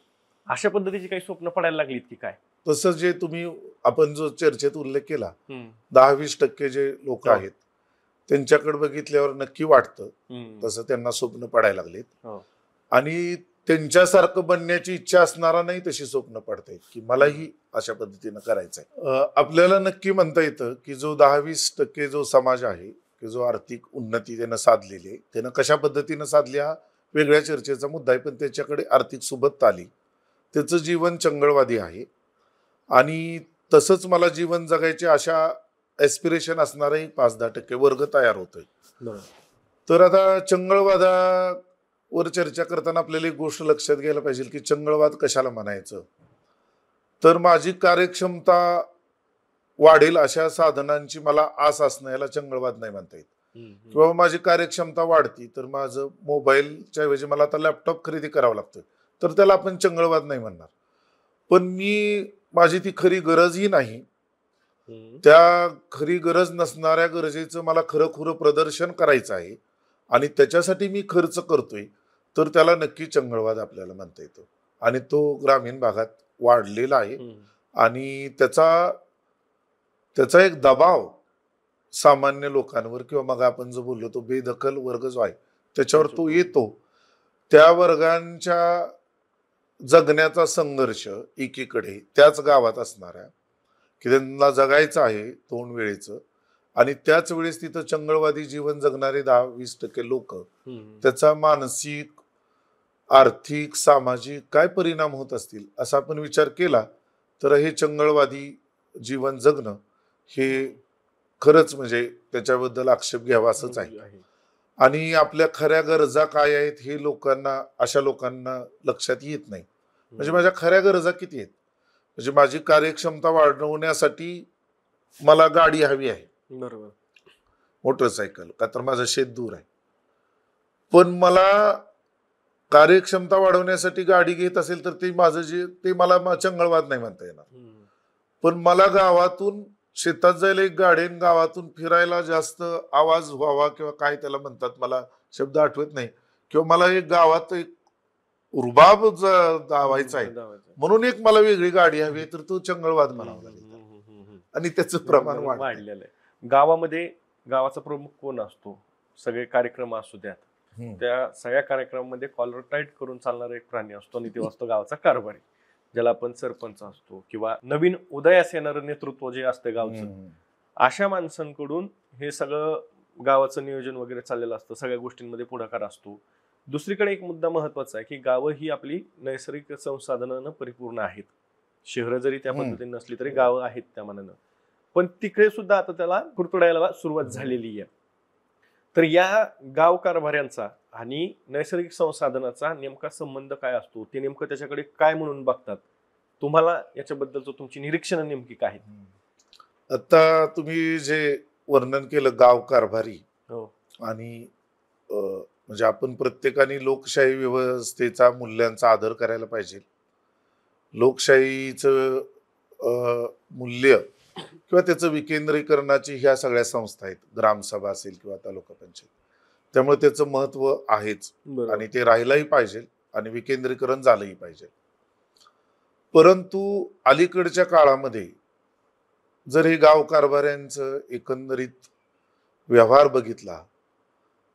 अशा पद्धतीची काही स्वप्न पडायला लागलीत की काय? तसं जे आपण जो चर्चेत उल्लेख केला, हम्म. 10-20% जे लोक हो. आहेत त्यांच्याकडे बघितल्यावर नक्की वाटतं हम्म. तसं त्यांना स्वप्न पडायला लागलेत. हो. आणि त्यांच्यासारखं बनण्याची इच्छा असणारा नाही तशी स्वप्न पडतायत की मलाही अशा पद्धतीनं करायचंय. आपल्याला नक्की म्हणता येतं की जो 10-20% जो समाज आहे की जो आर्थिक उन्नती त्यानं साधलेली आहे, त्यानं कशा पद्धतीनं साधली हा वेगळ्या चर्चेचा मुद्दा आहे, पण त्याच्याकडे आर्थिक सुबत्ता आली, त्याचं जीवन चंगळवादी आहे. आणि तसंच मला जीवन जगायचे अशा एस्पिरेशन असणाराही 5-10% वर्ग तयार होतोय. बरोबर. तर आता चंगळवादावर चर्चा करताना आपल्याला एक गोष्ट लक्षात घ्यायला पाहिजे की चंगळवाद कशाला म्हणायचं. तर माझी कार्यक्षमता वाढेल अशा साधनांची मला आस असणं याला चंगळवाद नाही म्हणता येत. किंवा माझी कार्यक्षमता वाढती तर माझं मोबाईलच्या ऐवजी मला आता लॅपटॉप खरेदी करावा लागतोय, तर त्याला आपण चंगळवाद नाही म्हणणार. पण माझी ती खरी गरजही नाही, त्या खरी गरज नसणाऱ्या गरजेचं मला खरं खुरं प्रदर्शन करायचं आहे आणि त्याच्यासाठी मी खर्च करतोय, तर त्याला नक्की चंगळवाद आपल्याला म्हणता येतो. आणि तो ग्रामीण भागात वाढलेला आहे. आणि त्याचा एक दबाव सामान्य लोकांवर किंवा मग आपण जो बोललो तो बेदखल वर्ग जो आहे त्याच्यावर तो येतो. त्या वर्गांच्या जगण्याचा संघर्ष एकीकडे त्याच गावात असणाऱ्या की त्यांना जगायचं आहे 2 वेळेचं, आणि त्याच वेळेस तिथं चंगळवादी जीवन जगणारे 10-20% लोक, त्याचा मानसिक, आर्थिक, सामाजिक काय परिणाम होत असतील असा आपण विचार केला तर हे चंगळवादी जीवन जगणं हे खरंच म्हणजे त्याच्याबद्दल आक्षेप घ्यावा असंच आहे. आणि आपल्या खऱ्या गरजा काय आहेत हे अशा लोकांना लक्षात येत नाही. म्हणजे माझ्या खऱ्या गरजा किती आहेत, म्हणजे माझी कार्यक्षमता वाढवण्यासाठी मला गाडी हवी आहे, बरोबर, मोटरसायकल, का तर माझं शेत दूर आहे. पण मला कार्यक्षमता वाढवण्यासाठी गाडी घेत असेल तर ते मला चंगळवाद नाही म्हणता येणार. पण मला गावातून शेतात जायला एक गाडी, गावातून फिरायला जास्त आवाज व्हावा किंवा काय त्याला म्हणतात, मला शब्द आठवत नाही, किंवा मला एक गावात एक रुबाब दावायचा आहे म्हणून एक मला वेगळी गाडी हवी तर तो चंगळवाद म्हणावा लागेल. आणि त्याचं प्रमाण वाढलेलं आहे. गावामध्ये गावाचा प्रमुख कोण असतो, सगळे कार्यक्रम असू द्यात, त्या सगळ्या कार्यक्रमामध्ये कॉलर टाईट करून चालणारा एक प्राणी असतो आणि तो असतो गावाचा कारभारी, ज्याला आपण सरपंच असतो किंवा नवीन उदयास येणारं नेतृत्व जे असतं गावचं. अशा माणसांकडून हे सगळं गावाचं नियोजन वगैरे चाललेलं असतं, सगळ्या गोष्टींमध्ये पुढाकार असतो. दुसरीकडे एक मुद्दा महत्वाचा आहे की गावं ही आपली नैसर्गिक संसाधनानं परिपूर्ण आहेत. शहरं जरी त्या पद्धतीने नसली तरी गावं आहेत त्या मानानं, पण तिकडे सुद्धा आता त्याला कुरतडायला सुरुवात झालेली आहे. तर या गाव कारभाऱ्यांचा आणि नैसर्गिक संसाधनाचा नेमका संबंध काय असतो, ते नेमकं त्याच्याकडे काय म्हणून बघतात, तुम्हाला याच्याबद्दलचं तुमची निरीक्षण नेमकी काय आहेत? आता तुम्ही जे वर्णन केलं गाव कारभारी, आणि म्हणजे आपण प्रत्येकाने लोकशाही व्यवस्थेचा मूल्यांचा आदर करायला पाहिजे. लोकशाहीचं मूल्य किंवा त्याचं विकेंद्रीकरणाची ह्या सगळ्या संस्था आहेत, ग्रामसभा असेल किंवा तालुका पंचायत, त्यामुळे त्याचं महत्व आहेच आणि ते राहिलंही पाहिजे आणि विकेंद्रीकरण झालंही पाहिजे. परंतु अलीकडच्या काळामध्ये जर हे गाव कारभाऱ्यांचं एकंदरीत व्यवहार बघितला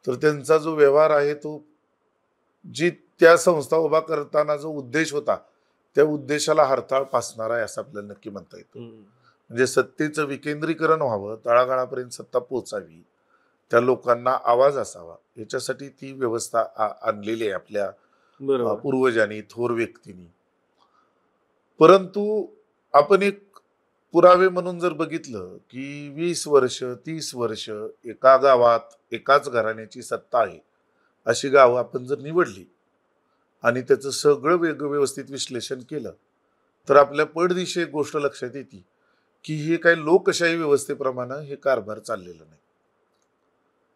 तर त्यांचा जो व्यवहार आहे तो त्या संस्था उभा करताना जो उद्देश होता त्या उद्देशाला हरताळ फासणारा आहे असं आपल्याला नक्की म्हणता येतं. म्हणजे सत्तेचं विकेंद्रीकरण व्हावं, तळागाळापर्यंत सत्ता पोहोचावी, त्या लोकांना आवाज असावा, याच्यासाठी ती व्यवस्था आणलेली आहे आपल्या पूर्वजांनी, थोर व्यक्तींनी. परंतु आपण एक पुरावे म्हणून जर बघितलं की 20 वर्ष 30 वर्ष एका गावात एकाच घराण्याची सत्ता आहे अशी गावं आपण जर निवडली आणि त्याचं सगळं व्यवस्थित विश्लेषण केलं तर आपल्या पडदिशी एक गोष्ट लक्षात येते की हे काही लोकशाही व्यवस्थेप्रमाणे हे कारभार चाललेलं नाही.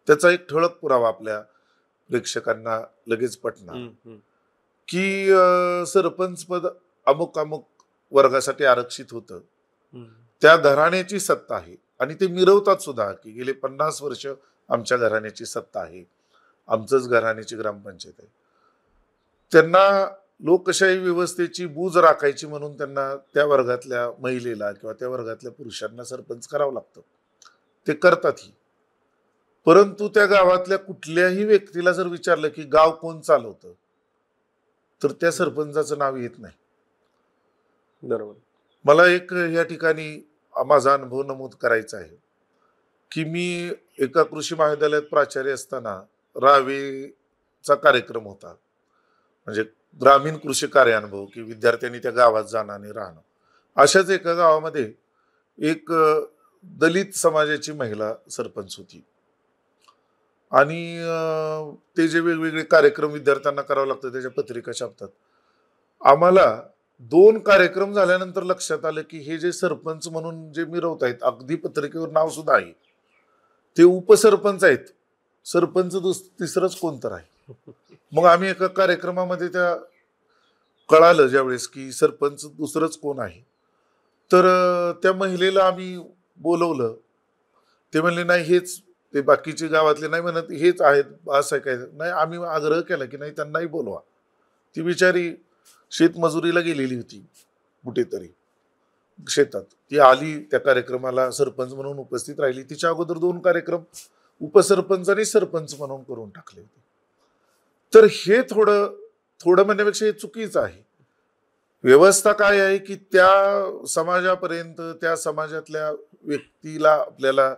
त्याचा एक ठळक पुरावा आपल्या प्रेक्षकांना लगेच पटणार की सरपंच पद अमुक अमुक वर्गासाठी आरक्षित होतं, त्या घराण्याची सत्ता आहे आणि ते मिरवतात सुद्धा की गेले 50 वर्ष आमच्या घराण्याची सत्ता आहे, आमचंच घराण्याची ग्रामपंचायत आहे. त्यांना लोकशाही व्यवस्थेची बूज राखायची म्हणून त्यांना त्या वर्गातल्या महिलेला किंवा त्या वर्गातल्या पुरुषांना सरपंच करावं लागतं. ते करतातही. परंतु त्या गावातल्या कुठल्याही व्यक्तीला जर विचारलं की गाव कोण चालवतं, तर त्या सरपंचाचं नाव येत नाही. बरोबर. मला एक या ठिकाणी माझा अनुभव नमूद करायचा आहे की मी एका कृषी महाविद्यालयात प्राचार्य असताना रावेचा कार्यक्रम होता. म्हणजे ग्रामीण कृषी कार्यानुभव की विद्यार्थ्यांनी त्या गावात जाणं आणि राहणं. अशाच एका गावामध्ये एक दलित समाजाची महिला सरपंच होती. आणि ते जे वेगवेगळे कार्यक्रम विद्यार्थ्यांना करावं लागतं त्याच्या पत्रिका छापतात. आम्हाला 2 कार्यक्रम झाल्यानंतर लक्षात आलं की हे जे सरपंच म्हणून जे मिरवतायत, अगदी पत्रिकेवर नाव सुद्धा आहे, ते उपसरपंच आहेत. सरपंच तिसरंच कोणतर आहे. मग आम्ही एका कार्यक्रमामध्ये त्या कळालं ज्यावेळेस की सरपंच दुसरंच कोण आहे, तर त्या महिलेला आम्ही बोलवलं. ते म्हणले नाही हेच, ते बाकीचे गावातले नाही म्हणत हेच आहेत. असं आहे काय? नाही, आम्ही आग्रह केला की नाही त्यांनाही बोलवा. ती बिचारी शेतमजुरीला गेलेली होती कुठेतरी शेतात. ती आली त्या कार्यक्रमाला, सरपंच म्हणून उपस्थित राहिली. तिच्या अगोदर 2 कार्यक्रम उपसरपंच आणि सरपंच म्हणून करून टाकले होते. तर हे थोडं म्हणण्यापेक्षा हे चुकीचं आहे. व्यवस्था काय आहे की त्या समाजापर्यंत, त्या समाजातल्या व्यक्तीला आपल्याला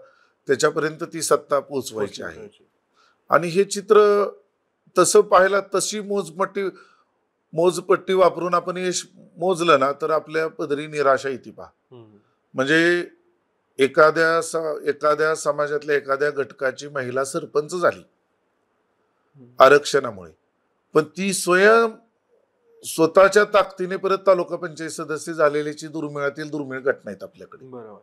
त्याच्यापर्यंत ती सत्ता पोहोचवायची आहे. आणि हे चित्र तसं पाहायला, तशी मोजपट्टी वापरून आपण यश मोजलं ना, तर आपल्या पदरी निराशा येते पहा. म्हणजे एखाद्या समाजातल्या एखाद्या घटकाची महिला सरपंच झाली आरक्षणामुळे, पण ती स्वतःच्या ताकदीने परत तालुका पंचायत सदस्य झालेल्याची दुर्मिळातील दुर्मिळ घटना आहेत आपल्याकडे. बरोबर.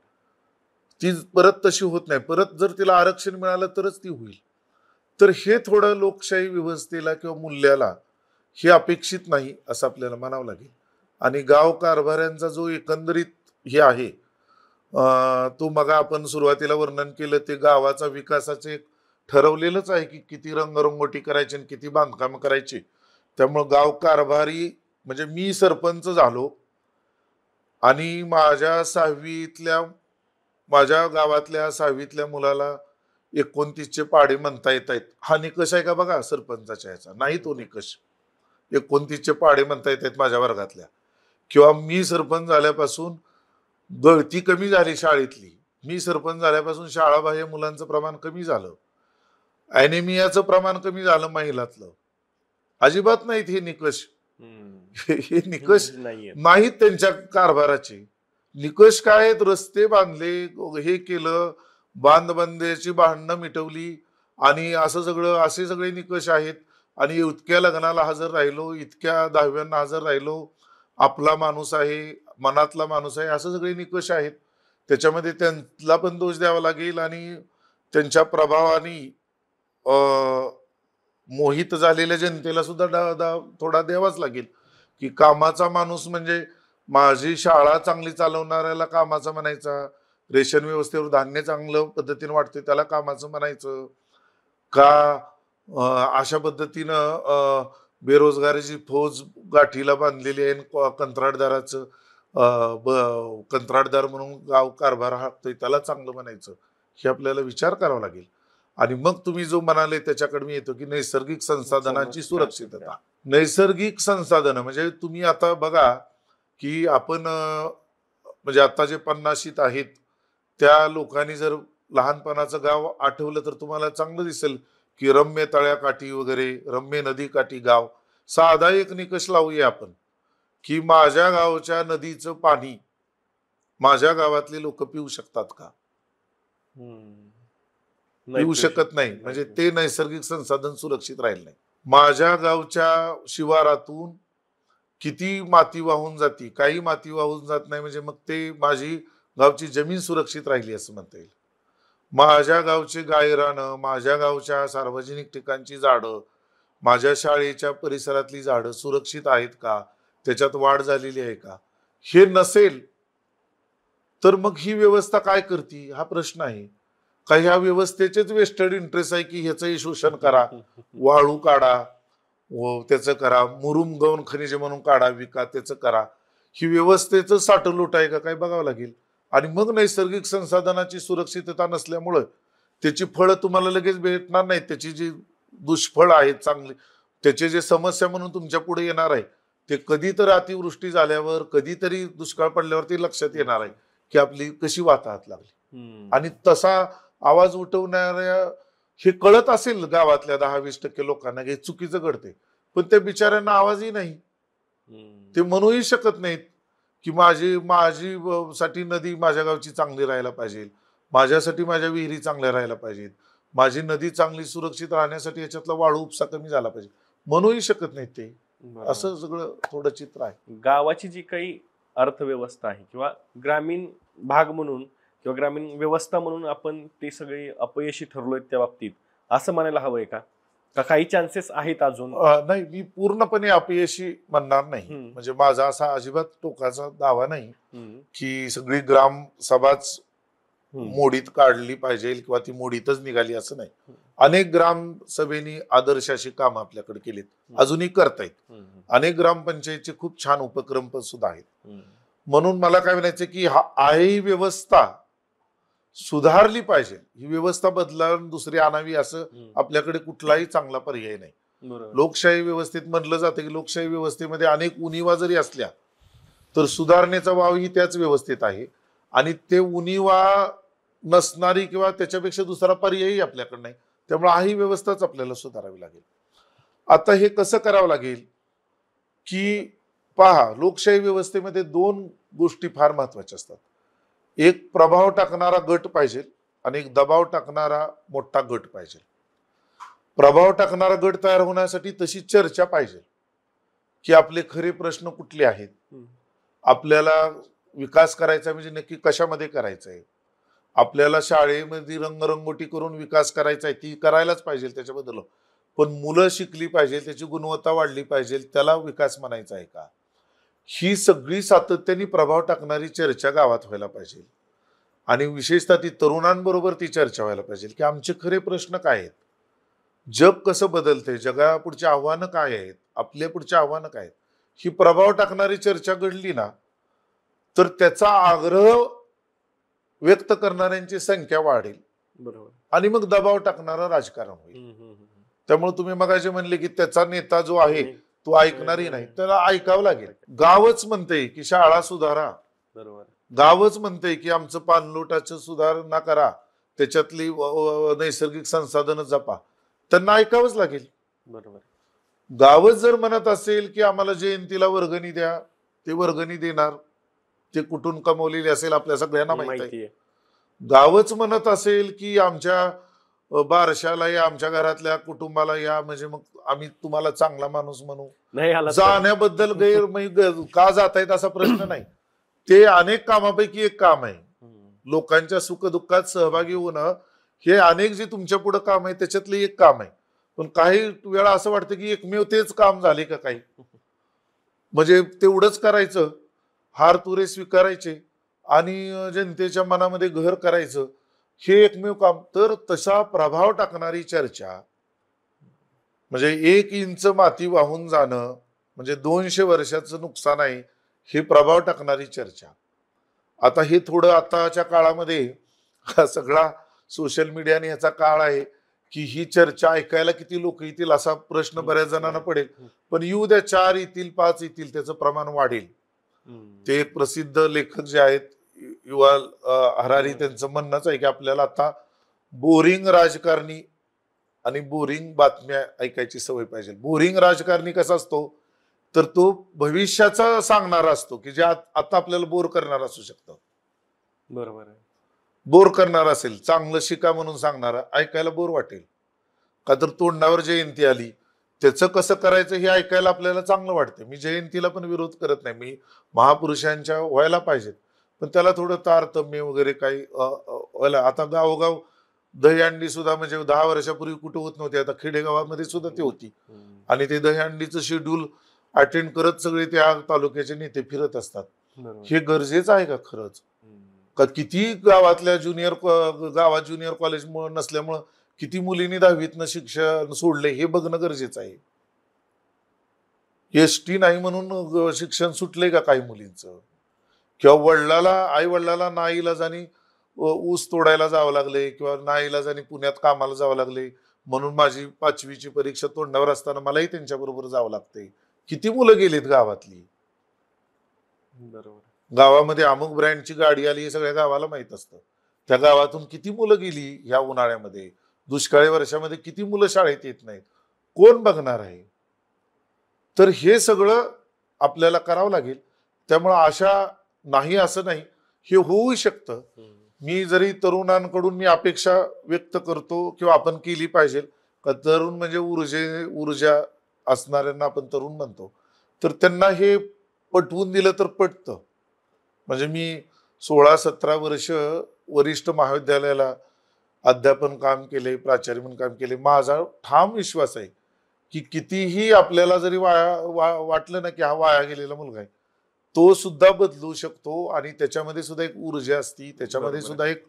ती परत तशी होत नाही. परत जर तिला आरक्षण मिळालं तरच ती होईल. तर हे थोडं लोकशाही व्यवस्थेला किंवा मूल्याला हे अपेक्षित नाही असं आपल्याला म्हणावं लागेल. आणि गाव कारभाऱ्यांचा जो एकंदरीत हे आहे, तो मग आपण सुरुवातीला वर्णन केलं, ते गावाचा विकासाचे एक ठरवलेलंच आहे की किती रंगरंगोटी करायची आणि किती बांधकाम करायची. त्यामुळं गाव कारभारी म्हणजे मी सरपंच झालो आणि माझ्या गावातल्या 6वीतल्या मुलाला 29चे पाढे म्हणता येत आहेत. हा निकष आहे का बघा सरपंचाच्या ह्याचा? नाही तो निकष. 29चे पाढे म्हणता येत आहेत माझ्या वर्गातल्या. किंवा मी सरपंच झाल्यापासून गळती कमी झाली शाळेतली. मी सरपंच झाल्यापासून शाळाबाह्य मुलांचं प्रमाण कमी झालं. ॲनेमियाचं प्रमाण कमी झालं महिलातलं. अजिबात नाहीत हे निकष. हे निकष नाहीत त्यांच्या कारभाराचे. निकष काय आहेत? रस्ते बांधले, हे केलं, बांधबंद्याची भांडणं मिटवली आणि असे सगळे निकष आहेत. आणि इतक्या लग्नाला हजर राहिलो, इतक्या 10व्यांना हजर राहिलो, आपला माणूस आहे, मनातला माणूस आहे, असं सगळे निकष आहेत. त्याच्यामध्ये त्यांना पण दोष द्यावा लागेल आणि त्यांच्या प्रभावाने मोहित झालेल्या जनतेला सुद्धा थोडा द्यावाच लागेल. की कामाचा माणूस म्हणजे माझी शाळा चांगली चालवणाऱ्याला कामाचा म्हणायचा, रेशन व्यवस्थेवर धान्य चांगलं पद्धतीने वाटते त्याला कामाचं म्हणायचं का? अशा पद्धतीनं बेरोजगारीची फौज गाठीला बांधलेली आहे, कंत्राटदाराचं कंत्राटदार म्हणून गाव कारभार हाकतोय त्याला चांगलं म्हणायचं? हे आपल्याला विचार करावा लागेल. आणि मग तुम्ही जो म्हणाले त्याच्याकडे मी येतो की नैसर्गिक संसाधनांची सुरक्षितता. नैसर्गिक संसाधनं म्हणजे तुम्ही आता बघा की आपण म्हणजे आता जे 50शीत आहेत त्या लोकांनी जर लहानपणाचं गाव आठवलं तर तुम्हाला चांगलं दिसेल की रम्य तळ्याकाठी वगैरे, रम्य नदीकाठी गाव. साधा एक निकष लावूया आपण की माझ्या गावच्या नदीचं पाणी माझ्या गावातले लोक पिऊ शकतात का? पिऊ शकत नाही. म्हणजे ते नैसर्गिक संसाधन सुरक्षित राहील नाही. माझ्या गावच्या शिवारातून किती माती वाहून जाती, काही माती वाहून जात नाही, म्हणजे मग ते माझी गावची जमीन सुरक्षित राहिली असं म्हणता येईल. माझ्या गावचे गायरानं, माझ्या गावच्या सार्वजनिक ठिकाणची झाडं, माझ्या शाळेच्या परिसरातली झाडं सुरक्षित आहेत का, त्याच्यात वाढ झालेली आहे का? हे नसेल तर मग ही व्यवस्था काय करते हा प्रश्न आहे. काही ह्या व्यवस्थेचेच वेस्टेड इंटरेस्ट आहे की ह्याचंही शोषण करा, वाळू काढा, व त्याचं करा, मुरुम गौण खनिजे म्हणून काढा, विका, त्याचं करा. ही व्यवस्थेचं साठलोट आहे का काय बघावं लागेल. आणि मग नैसर्गिक संसाधनाची सुरक्षितता नसल्यामुळं त्याची फळं तुम्हाला लगेच भेटणार नाहीत. त्याची जी दुष्फळ आहेत चांगली, त्याचे जे समस्या म्हणून तुमच्या पुढे येणार आहे, ते कधीतरी अतिवृष्टी झाल्यावर, कधीतरी दुष्काळ पडल्यावर ते लक्षात येणार आहे की आपली कशी वाताहत लागली. आणि तसा आवाज उठवणाऱ्या, हे कळत असेल गावातल्या 10-20% लोकांना हे चुकीचं घडते, पण त्या बिचाऱ्यांना आवाजही नाही. ते म्हणूही शकत नाहीत की माझी माझी साठी नदी माझ्या गावची चांगली राहायला पाहिजे, माझ्यासाठी माझ्या विहिरी चांगल्या राहायला पाहिजेत, माझी नदी चांगली सुरक्षित राहण्यासाठी याच्यातला वाळू उपसा कमी झाला पाहिजे, म्हणूही शकत नाहीत ते. असं सगळं थोडं चित्र आहे. गावाची जी काही अर्थव्यवस्था आहे किंवा ग्रामीण भाग म्हणून किंवा ग्रामीण व्यवस्था म्हणून आपण ते सगळे अपयशी ठरलोय त्या बाबतीत असं म्हणायला हवंय का? का काही चान्सेस आहेत अजून? नाही, मी पूर्णपणे अपयशी म्हणणार नाही. म्हणजे माझा असा अजिबात टोकाचा दावा नाही की सगळी ग्रामसभाच मोडीत काढली पाहिजे किंवा ती मोडीतच निघाली, असं नाही. अनेक ग्रामसभेनी आदर्श अशी कामं आपल्याकडे केलीत, अजूनही करतायत. अनेक ग्रामपंचायतचे खूप छान उपक्रम पण सुद्धा आहेत. म्हणून मला काय म्हणायचं की ही व्यवस्था सुधारली पाहिजे. ही व्यवस्था बदलावून दुसरी आणावी असं आपल्याकडे कुठलाही चांगला पर्याय नाही. लोकशाही व्यवस्थेत म्हणलं जातं की लोकशाही व्यवस्थेमध्ये अनेक उणिवा जरी असल्या तर सुधारणेचा वाव ही त्याच व्यवस्थेत आहे. आणि ते उणिवा नसणारी किंवा त्याच्यापेक्षा दुसरा पर्यायही आपल्याकडे नाही. त्यामुळे ही व्यवस्थाच आपल्याला सुधारावी लागेल. आता हे कसं करावं लागेल की पहा, लोकशाही व्यवस्थेमध्ये 2 गोष्टी फार महत्वाच्या असतात. एक प्रभाव टाकणारा गट पाहिजे आणि एक दबाव टाकणारा मोठा गट पाहिजे. प्रभाव टाकणारा गट तयार होण्यासाठी तशी चर्चा पाहिजे की आपले खरे प्रश्न कुठले आहेत, आपल्याला विकास करायचा म्हणजे नक्की कशामध्ये करायचा आहे, आपल्याला शाळेमध्ये रंगरंगोटी करून विकास करायचा आहे, ती करायलाच पाहिजे त्याच्याबद्दल, पण मुलं शिकली पाहिजे, त्याची गुणवत्ता वाढली पाहिजे, त्याला विकास म्हणायचा आहे का, ही सगळी सातत्याने प्रभाव टाकणारी चर्चा गावात व्हायला पाहिजे. आणि विशेषतः ती तरुणांबरोबर ती चर्चा व्हायला पाहिजे की आमचे खरे प्रश्न काय आहेत, जग कसं बदलते, जगापुढची आव्हानं काय आहेत, आपल्या पुढची आव्हानं काय आहेत. ही प्रभाव टाकणारी चर्चा घडली ना तर त्याचा आग्रह व्यक्त करणाऱ्यांची संख्या वाढेल. बरोबर. आणि मग दबाव टाकणारं राजकारण होईल. त्यामुळे तुम्ही मगाशी म्हणले की त्याचा नेता जो आहे तो ऐकणारही नाही, त्याला ऐकावं लागेल. गावच म्हणते की शाळा सुधारा, बरोबर, गावच म्हणते की आमचं पाणलोटाचं सुधारणा करा, त्याच्यातली नैसर्गिक संसाधनं जपा, त्यांना ऐकावंच लागेल. बरोबर. गावच जर म्हणत असेल की आम्हाला जयंतीला वर्गणी द्या, ते वर्गणी देणार, ते कुठून कमवलेली असेल आपल्या सगळ्यांना माहिती आहे. गावच म्हणत असेल की आमच्या बारशाला या, आमच्या घरातल्या कुटुंबाला या, म्हणजे मग आम्ही तुम्हाला चांगला माणूस म्हणू, जाण्याबद्दल का जातायत असा प्रश्न नाही. ते अनेक कामापैकी एक काम आहे. लोकांच्या सुखदुःखात सहभागी होणं हे अनेक जे तुमच्या पुढे काम आहे त्याच्यातले एक काम आहे. पण काही वेळा असं वाटतं की एकमेव तेच काम झाले का काही, म्हणजे तेवढंच करायचं, हार तुरे स्वीकारायचे आणि जनतेच्या मनामध्ये घर करायचं, हे एकमेव काम. तर तसा प्रभाव टाकणारी चर्चा, म्हणजे 1 इंच माती वाहून जाणं म्हणजे 200 वर्षाचं नुकसान आहे, हे प्रभाव टाकणारी चर्चा. आता हे थोडं आताच्या काळामध्ये सगळा सोशल मीडियाने ह्याचा काळ आहे की ही चर्चा ऐकायला किती लोक येतील असा प्रश्न बऱ्याच जणांना पडेल. पण येऊ द्या, 4 येतील, 5 येतील, त्याचं प्रमाण वाढेल. ते एक प्रसिद्ध लेखक जे आहेत युval हरारी, त्यांचं म्हणणंच आहे की आपल्याला आता बोरिंग राजकारणी आणि बोरिंग बातम्या ऐकायची सवय पाहिजे. बोरिंग राजकारणी कसा असतो तर तो भविष्याचा सांगणारा असतो की जे आता आपल्याला बोर करणार असू शकतं. बरोबर आहे. बोर करणार असेल, चांगलं शिका म्हणून सांगणारा ऐकायला बोर वाटेल. का तर तोंडावर जयंती आली, त्याचं कसं करायचं हे ऐकायला आपल्याला चांगलं वाटतं. मी जयंतीला पण विरोध करत नाही, मी महापुरुषांच्या व्हायला पाहिजेत, पण त्याला थोडं तारतम्य वगैरे काही व्हायला. आता गावोगाव दहीहंडी सुद्धा, म्हणजे 10 वर्षापूर्वी कुठं होत नव्हती, आता खेडेगावामध्ये सुद्धा ती होती. आणि ते दहीहंडीचं शेड्यूल अटेंड करत सगळे त्या तालुक्याचे नेते फिरत असतात. हे गरजेचं आहे का खरंच? का किती गावात ज्युनियर कॉलेज नसल्यामुळं किती मुलींनी 10वीतनं शिक्षण सोडले हे बघणं गरजेचं आहे. एसटी नाही म्हणून शिक्षण सुटले का काही मुलींचं? किंवा आई वडिलाला नाईलाजानी ऊस तोडायला जावं लागले किंवा नाईलाजानी पुण्यात कामाला जावं लागले म्हणून माझी 5वीची परीक्षा तोंडावर असताना मलाही त्यांच्याबरोबर जावं लागते. किती मुलं गेलीत गावातली. बरोबर. गावामध्ये अमुक ब्रँडची गाडी आली हे सगळ्या गावाला माहित असतं. त्या गावातून किती मुलं गेली ह्या उन्हाळ्यामध्ये, दुष्काळी वर्षामध्ये किती मुलं शाळेत येत नाहीत, कोण बघणार आहे? तर हे सगळं आपल्याला करावं लागेल. त्यामुळं नाही असं नाही, हे होऊ शकतं. मी जरी तरुणांकडून मी अपेक्षा व्यक्त करतो किंवा आपण केली पाहिजे का, तरुण म्हणजे ऊर्जा असणाऱ्यांना आपण तरुण म्हणतो, तर त्यांना हे पटवून दिलं तर पटतं. म्हणजे मी 16-17 वर्ष वरिष्ठ महाविद्यालयाला अध्यापन काम केले, प्राचार्य म्हणून काम केले. माझा ठाम विश्वास आहे की कितीही आपल्याला जरी वाटलं ना की हा वाया गेलेला मुलगा आहे, तो सुद्धा बदलू शकतो. आणि त्याच्यामध्ये सुद्धा एक ऊर्जा असती, त्याच्यामध्ये सुद्धा एक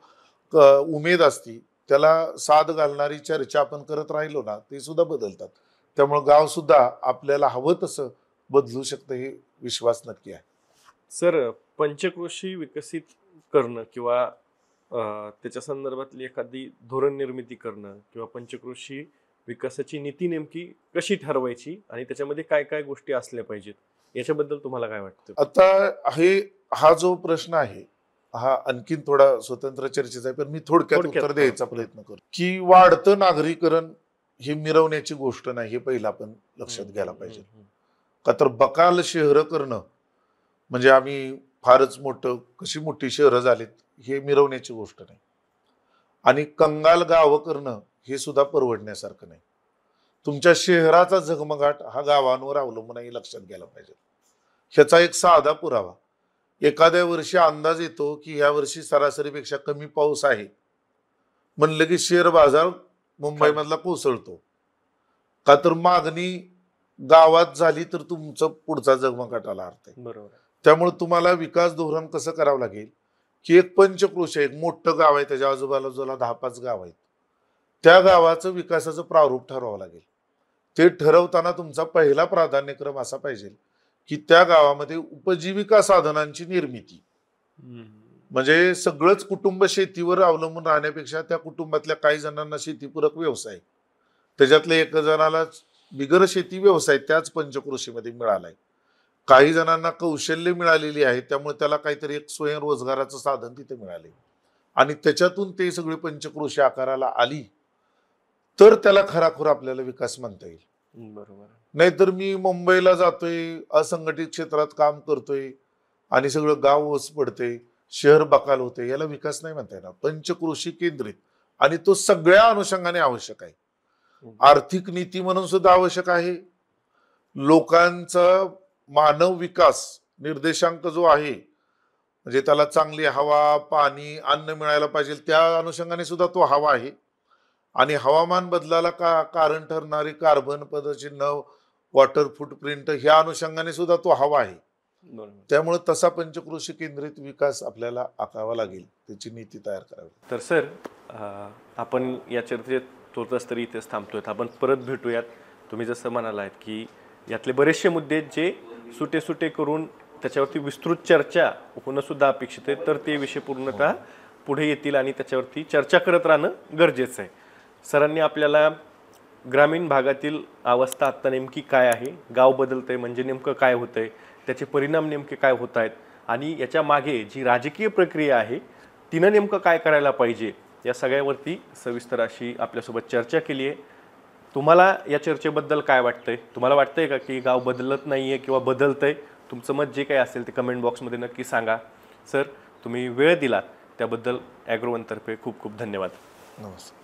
उमेद असती. त्याला साथ घालणारी चर्चा आपण करत राहिलो ना, ते सुद्धा बदलतात. त्यामुळे गाव सुद्धा आपल्याला हवं तसं बदलू शकतं, हे विश्वास नक्की आहे. सर, पंचक्रोशी विकसित करणं किंवा त्याच्या संदर्भातली एखादी धोरण निर्मिती करणं किंवा पंचक्रोशी विकासाची नीती नेमकी कशी ठरवायची आणि त्याच्यामध्ये काय काय गोष्टी असल्या पाहिजेत, याच्याबद्दल तुम्हाला काय वाटतं? आता हा जो प्रश्न आहे हा आणखीन थोडा स्वतंत्र चर्चेचा आहे, पण मी थोडक्यात उत्तर द्यायचा प्रयत्न करतो की वाढतं नागरीकरण ही मिरवण्याची गोष्ट नाही, हे पहिलं आपण लक्षात घ्यायला पाहिजे. का तर बकाल शहरं करणं म्हणजे आम्ही फारच कशी मोठी शहरं झालीत हे मिरवण्याची गोष्ट नाही. आणि कंगाल गावं करणं हे सुद्धा परवडण्यासारखं नाही. तुमच्या शहराचा झगमगाट हा गावांवर अवलंबून आहे, लक्षात घ्यायला पाहिजे. ह्याचा एक साधा पुरावा, एखाद्या वर्षी अंदाज येतो की ह्या वर्षी सरासरीपेक्षा कमी पाऊस आहे म्हणलं की शेअर बाजार मुंबई मधला कोसळतो. का तर मागणी गावात झाली तर तुमचं पुढचा झगमगाटाला अर्थ आहे. बरोबर. त्यामुळे तुम्हाला विकास धोरण कसं करावं लागेल की एक पंचक्रोश एक मोठं गाव आहे, त्याच्या आजूबाजूला 10-5 गाव आहेत, त्या गावाचं विकासाचं प्रारूप ठरवावं लागेल. ते ठरवताना तुमचा पहिला प्राधान्यक्रम असा पाहिजे की त्या गावामध्ये उपजीविका साधनांची निर्मिती. म्हणजे सगळंच कुटुंब शेतीवर अवलंबून राहण्यापेक्षा त्या कुटुंबातल्या काही जणांना शेतीपूरक व्यवसाय, त्याच्यातल्या एक जणाला बिगर शेती व्यवसाय त्याच पंचक्रोशीमध्ये मिळालाय. काही जणांना कौशल्य मिळालेली आहे, त्यामुळे त्याला काहीतरी एक स्वयंरोजगाराचं साधन तिथे मिळाले आणि त्याच्यातून ते सगळी पंचक्रोशी आकाराला आली तर त्याला खराखुर आपल्याला विकास म्हणता येईल. बरोबर. नाहीतर मी मुंबईला जातोय, असंघटित क्षेत्रात काम करतोय आणि सगळं गाव ओस पडते, शहर बकाल होते, याला विकास नाही म्हणता येणार. पंचक्रोशी केंद्रित आणि तो सगळ्या अनुषंगाने आवश्यक आहे. आर्थिक नीती म्हणून सुद्धा आवश्यक आहे. लोकांचा मानव विकास निर्देशांक जो आहे म्हणजे त्याला चांगली हवा, पाणी, अन्न मिळायला पाहिजे, त्या अनुषंगाने सुद्धा तो हवा आहे. आणि हवामान बदलाला कारण ठरणारी कार्बन पदचिन्ह, वॉटर फुटप्रिंट ह्या अनुषंगाने सुद्धा तो हवा आहे. त्यामुळे तसा पंचक्रोशी केंद्रित विकास आपल्याला आखावा लागेल, त्याची नीती तयार करावी. तर सर, आपण या चर्चेत तोच तरी इथेच थांबतोय. आपण परत भेटूयात. तुम्ही जसं म्हणालात की यातले बरेचसे मुद्दे जे सुटे करून त्याच्यावरती विस्तृत चर्चा होणं सुद्धा अपेक्षित आहे, तर ते विषय पूर्णतः पुढे येतील आणि त्याच्यावरती चर्चा करत राहणं गरजेचं आहे. सरांनी आपल्याला ग्रामीण भागातील अवस्था आत्ता नेमकी काय आहे, गाव बदलतंय म्हणजे नेमकं काय होतंय, त्याचे परिणाम नेमके काय होत आहेत आणि याच्या मागे जी राजकीय प्रक्रिया आहे तिनं नेमकं काय करायला पाहिजे, या सगळ्यावरती सविस्तर अशी आपल्यासोबत चर्चा केली आहे. तुम्हाला या चर्चेबद्दल काय वाटतंय? तुम्हाला वाटतंय का की गाव बदलत नाही आहे किंवा बदलतंय? तुमचं मत जे काही असेल ते कमेंट बॉक्समध्ये नक्की सांगा. सर, तुम्ही वेळ दिलात त्याबद्दल ॲग्रोवनतर्फे खूप खूप धन्यवाद. नमस्कार.